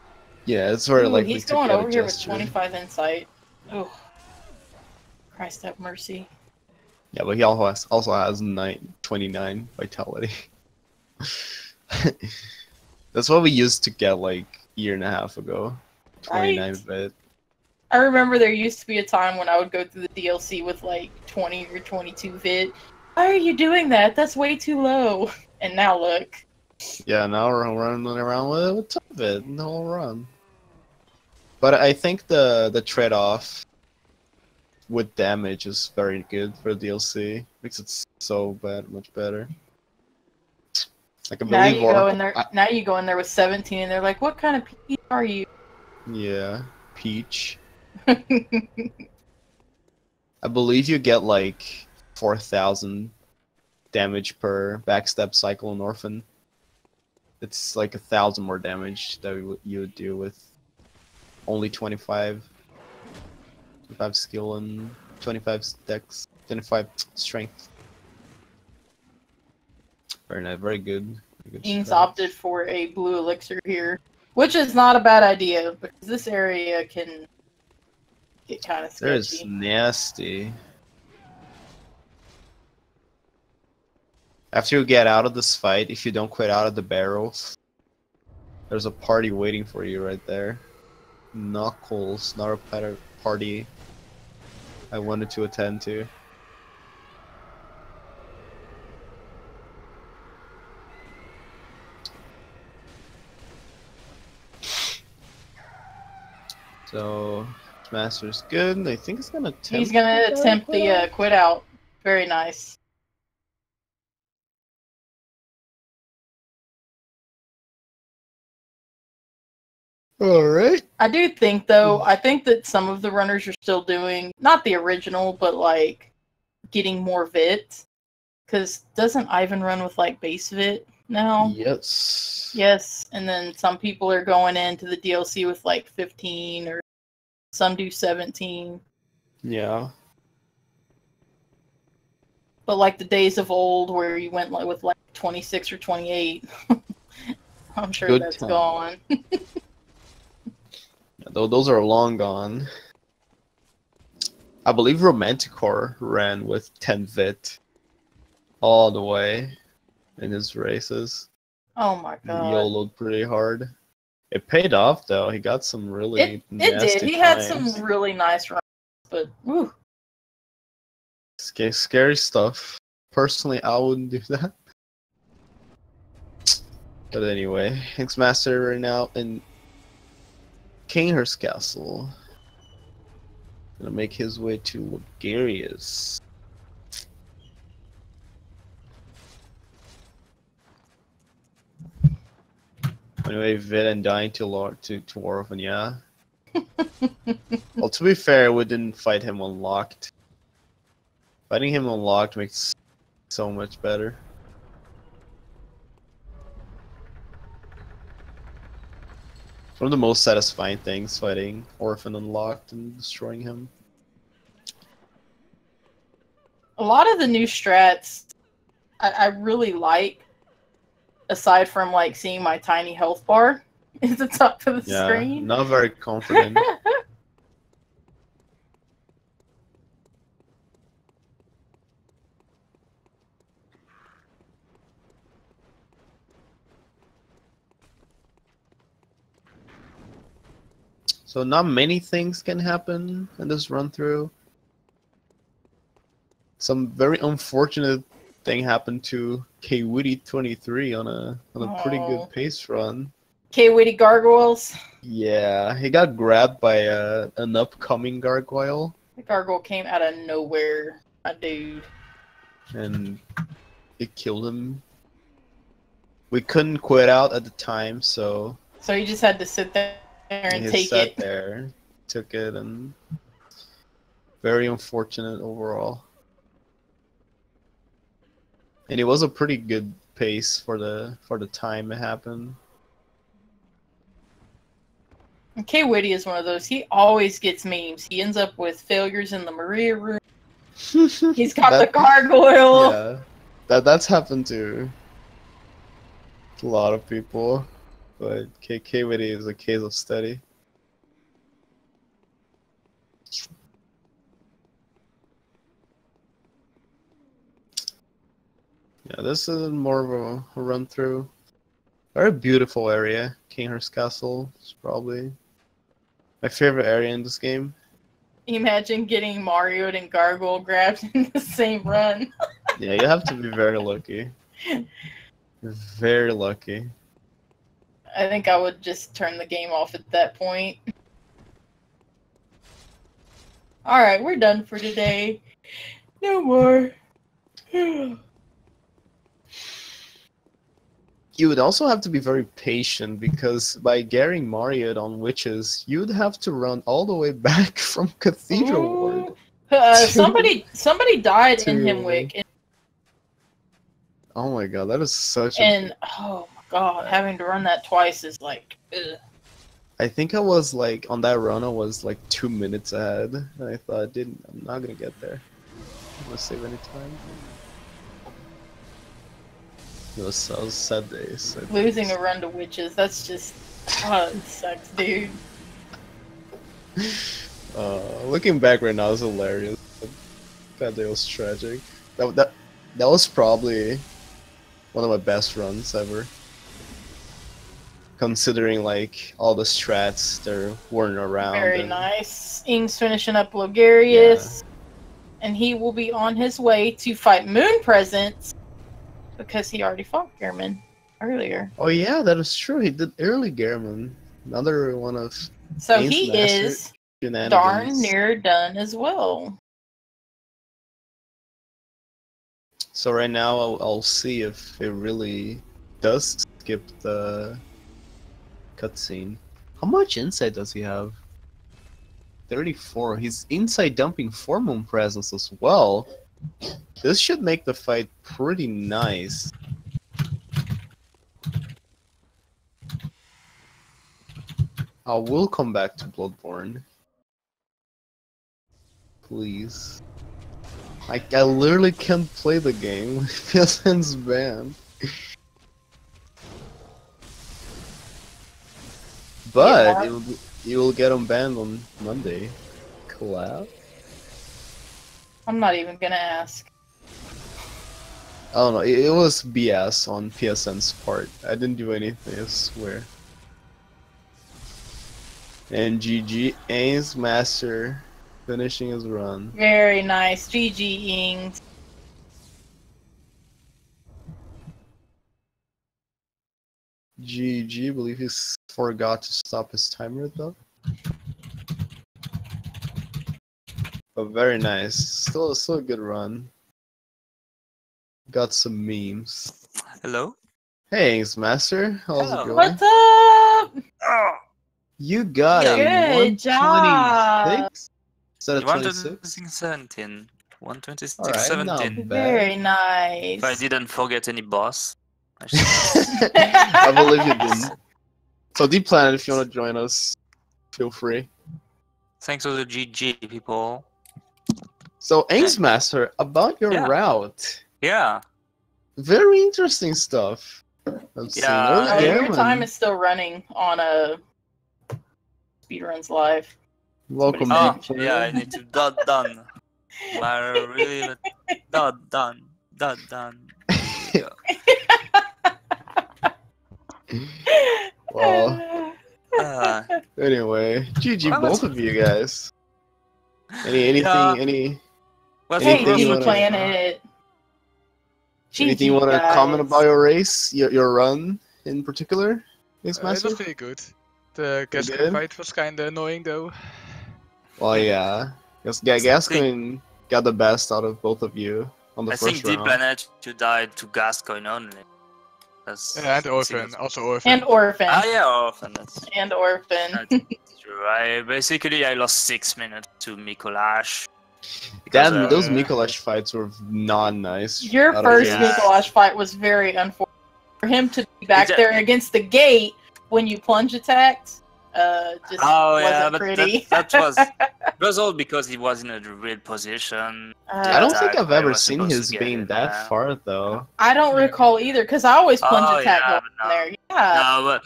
Yeah, it's very likely he's to going get over a here gesture. with 25 insight. Oh, Christ have mercy. Yeah, but he also has 29 vitality. That's what we used to get like a year and a half ago. 29 bit. I remember there used to be a time when I would go through the DLC with like 20 or 22 bit. Why are you doing that? That's way too low. And now look. Yeah, now we're running around with 10 bit the whole run. But I think the trade-off with damage is very good for the DLC. Makes it so much better. Like, I believe now you go in there with 17 and they're like, what kind of Peach are you? Yeah, Peach. I believe you get like 4,000 damage per backstep cycle in Orphan. It's like 1,000 more damage that you would do with only 25. 25 skill and 25 dex, 25 strength. Very nice, very good. Ings opted for a blue elixir here, which is not a bad idea because this area can get kind of sketchy. That is nasty. After you get out of this fight, if you don't quit out of the barrels, there's a party waiting for you right there. Knuckles, not a party I wanted to attend to. So, Master's good. I think he's gonna attempt. He's gonna attempt the quit out. Very nice. Alright. I do think, though, I think that some of the runners are still doing, not the original, but, like, getting more VIT. Because doesn't Ivan run with, like, base VIT now? Yes. Yes, and then some people are going into the DLC with, like, 15, or some do 17. Yeah. But, like, the days of old where you went, like, with, like, 26 or 28, I'm sure Good that's time. gone. Those are long gone. I believe Romanticore ran with 10 VIT all the way in his races. Oh my god. He YOLO'd pretty hard. It paid off though. He got some really nasty It did. He had some really nice runs, but whew. Scary stuff. Personally, I wouldn't do that. But anyway, ensgmaster right now in Kanehurst Castle. Gonna make his way to Logarius. Anyway, Vid and dying to Warven, yeah. Well, to be fair, we didn't fight him unlocked. Fighting him unlocked makes so much better. One of the most satisfying things, fighting Orphan unlocked and destroying him. A lot of the new strats I really like, aside from like seeing my tiny health bar at the top of the screen. Not very confident. So not many things can happen in this run through. Some very unfortunate thing happened to Dplanet36 on a pretty good pace run. K-Witty gargoyles. Yeah, he got grabbed by an upcoming gargoyle. The gargoyle came out of nowhere, my dude. And it killed him. We couldn't quit out at the time, so he just had to sit there and take it. He sat there, took it, and very unfortunate overall. And it was a pretty good pace for the time it happened. K-Witty is one of those. He always gets memes. He ends up with failures in the Maria room. He's got the gargoyle. Yeah, that's happened to a lot of people, but K-Witty is a case of study. Yeah, this is more of a run through. Very beautiful area. Kanehurst Castle is probably my favorite area in this game. Imagine getting Mario and Gargoyle grabbed in the same run. Yeah, you have to be very lucky. Very lucky. I think I would just turn the game off at that point. Alright, we're done for today. No more. You would also have to be very patient, because by getting Mario on witches, you'd have to run all the way back from Cathedral Ward. Somebody died in Himwick. Oh my god, that is such oh my god, having to run that twice is like, ugh. I think I was like on that run. I was like 2 minutes ahead, and I thought, I'm not gonna get there. I'm gonna save any time. It was sad days. Losing a run to witches, that's just... Oh, it sucks, dude. Looking back right now is hilarious. That day was tragic. That was probably one of my best runs ever. Considering like all the strats that weren't around. Very nice. Ing's finishing up Logarius. Yeah. And he will be on his way to fight Moon Presence because he already fought Gehrman earlier. Oh yeah, that is true. He did early Gehrman. Another one of So he is darn near done as well. So right now I'll see if it really does skip the cutscene. How much insight does he have? 34. He's inside dumping 4 Moon Presence as well. This should make the fight pretty nice. I will come back to Bloodborne. Please. I literally can't play the game. PSN's banned. But you will get them banned on Monday. Collab? I'm not even gonna ask. I don't know. It was BS on PSN's part. I didn't do anything, I swear. And GG ensgmaster finishing his run. Very nice. GG Ings. GG, believe he forgot to stop his timer though. But very nice. Still a good run. Got some memes. Hello? Hey ensgmaster, how's it going? What's up? Oh. You got Good a 126 job. instead of 26? 126.17. 126.17. Alright, not bad. Very nice. If I didn't forget any boss. I believe you didn't. So Dplanet, if you want to join us, feel free. Thanks for the GG, people. So ensgmaster, about your route. Yeah. Very interesting stuff. Your time is still running on a Speedruns Live. Welcome. Yeah, I need to done. Really done. Well, anyway, GG both of you guys. Anything Dplanet. Anything you want to comment about your race, your run in particular? It was very good. The Gascoigne fight was kinda annoying though. Well, yeah. Gascoigne got the best out of both of you on the first round. I think Dplanet, you died to Gascoigne only. And Orphan, also Orphan. And Orphan. Ah yeah, Orphan. And Orphan. Basically, I lost 6 minutes to Mikolash. Damn, those Mikolash fights were not nice. Your first Mikolash fight was very unfortunate. For him to be back there against the gate when you plunge attacked, just wasn't pretty. That was all because he was in a real position. I don't think I've ever seen his being that far though. I don't recall either, because I always plunge attack going there. Yeah. No, but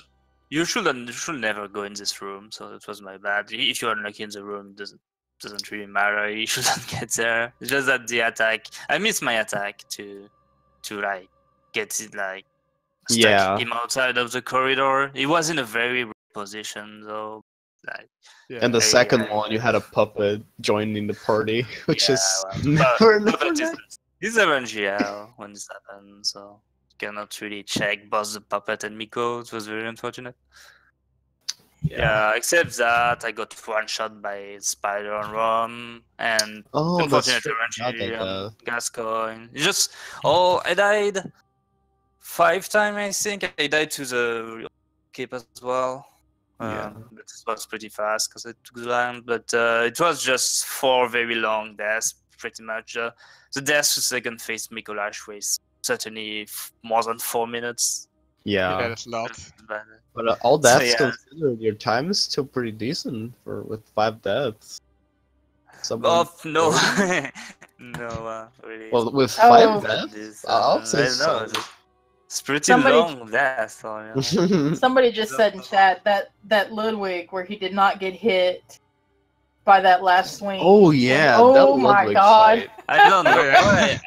you should never go in this room, so it was my bad. If you're unlucky in the room, it doesn't really matter. You shouldn't get there. It's just that the attack, I missed my attack to like get it like stuck him outside of the corridor. He was in a very weird position though. Like, and the second one, you had a puppet joining the party, which is never nice. He's never in GL when this happened, so you cannot really check both the puppet and Miko. It was very unfortunate. Yeah, except that I got one shot by Spider on Rom and unfortunate RNG on Gascoigne. I died 5 times I think. I died to the keep as well. But it was pretty fast because I took the land. But it was just 4 very long deaths, pretty much. The death to second phase Mikolash was certainly more than 4 minutes. Yeah, that's a lot. But all deaths yeah. considered, your time is still pretty decent with 5 deaths. Oh no, 40? no, really. Well, with Oh. 5 deaths, I I'll say don't know. so. It's pretty Somebody- long death. So, you know. Somebody just said in chat that Ludwig where he did not get hit by that last swing. Oh yeah, Oh that my Ludwig God. fight. I don't know. Yeah.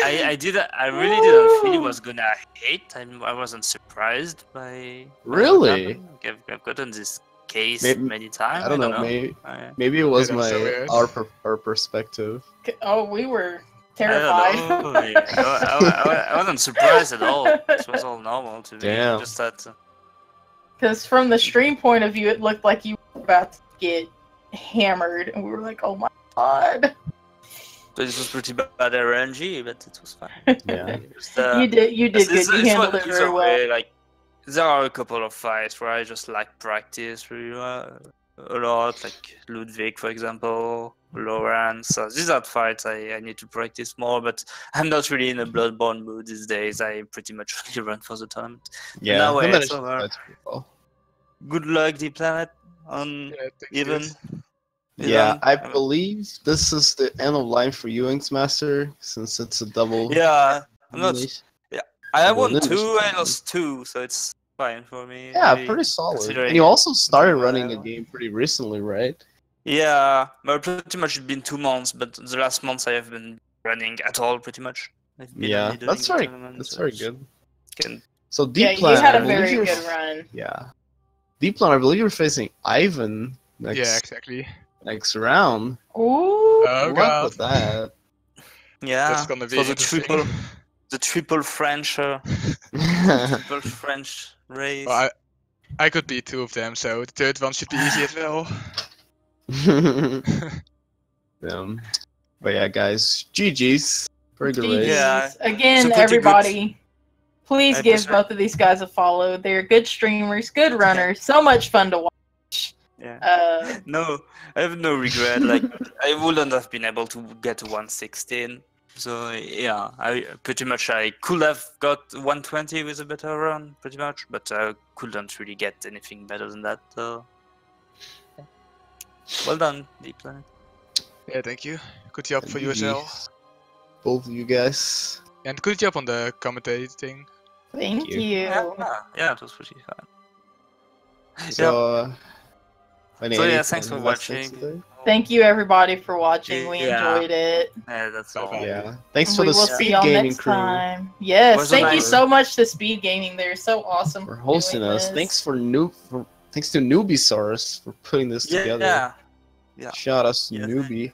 I really didn't think it was gonna hit. I wasn't surprised by Really? what happened. I've gotten this case Maybe- many times. I don't know. Maybe it was Yeah, that's so weird. our perspective. Oh, we were I terrified. don't know. I wasn't surprised at all. It was all normal to me. Damn. Just that. Because from the stream point of view, it looked like you were about to get hammered, and we were like, "Oh my God!" But it was pretty bad RNG, but it was fine. Yeah. Just, You did good. You handled it very well. Like, there are a couple of fights where I just like practice really a lot, like Ludwig, for example, Lawrence. So these are fights I need to practice more, but I'm not really in a Bloodborne mood these days. I pretty much only run for the tournament. Yeah. No way, he managed it's to over. fight pretty well. Good luck, Dplanet, on Yeah, thank even. you. Yeah, I Even. believe this is the end of line for you, ensgmaster, since it's a double. Yeah, I'm not. elimination. I Well, won then 2, it's I fine. lost 2, so it's fine for me. Yeah, really, pretty solid. considering And you also started considering running a what I- game pretty recently, right? Yeah, but pretty much it's been 2 months, but the last months I have been running at all, pretty much. I've been Yeah, only doing that's the very tournament, that's so very it's- good. Can, So Yeah, Dplanet, you had I a believe very you're good run. Yeah, Dplanet, I believe you're facing Ivan next Yeah, exactly. next round. Ooh. Oh Good luck god. with that. yeah, That's gonna be for the interesting. triple French triple French race. Well, I could beat 2 of them, so the third one should be easy as well. But yeah, guys, GG's. Very good race. Yeah. GGs. Again, So pretty everybody, please I give appreciate- both of these guys a follow. They're good streamers, good runners, so much fun to watch. Yeah. No, I have no regret. Like I wouldn't have been able to get to 116. So yeah, I could have got 120 with a better run, pretty much, but I couldn't really get anything better than that. So yeah. Well done, Dplanet. Yeah, thank you. Good job for you as well. Both of you guys. And good job on the commentating. Thank you. you. Yeah, it was pretty fun. So, So thanks for watching. Thank you, everybody, for watching. We Yeah. enjoyed it. Yeah, that's all. Bye-bye. Yeah. Thanks And for we the will see speed y'all gaming next crew time. Yes, Was thank you nice. so much to Speed Gaming. They're so awesome for hosting doing us. this. Thanks to Newbiesaurus for putting this together. Yeah. Shout out to Yeah, Newbie.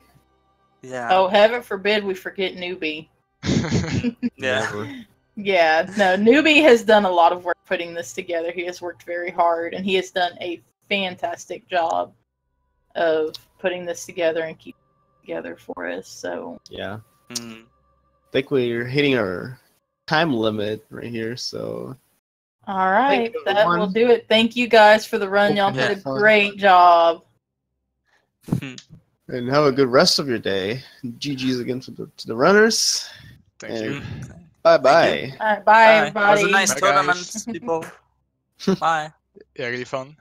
Yeah. Oh, heaven forbid we forget Newbie. Yeah. Never. Yeah, no, Newbie has done a lot of work putting this together. He has worked very hard, and he has done a fantastic job of putting this together and keeping it together for us. So, Yeah. Mm. I think we're hitting our time limit right here, so all right, you, that will everyone. do it. Thank you guys for the run. Y'all Yeah. did a great job. and have a good rest of your day. GG's again to the runners. Thank And you. bye Thank bye. All right, bye, Bye. It everybody. was a nice Bye, tournament, guys. people. Bye. Yeah, really fun.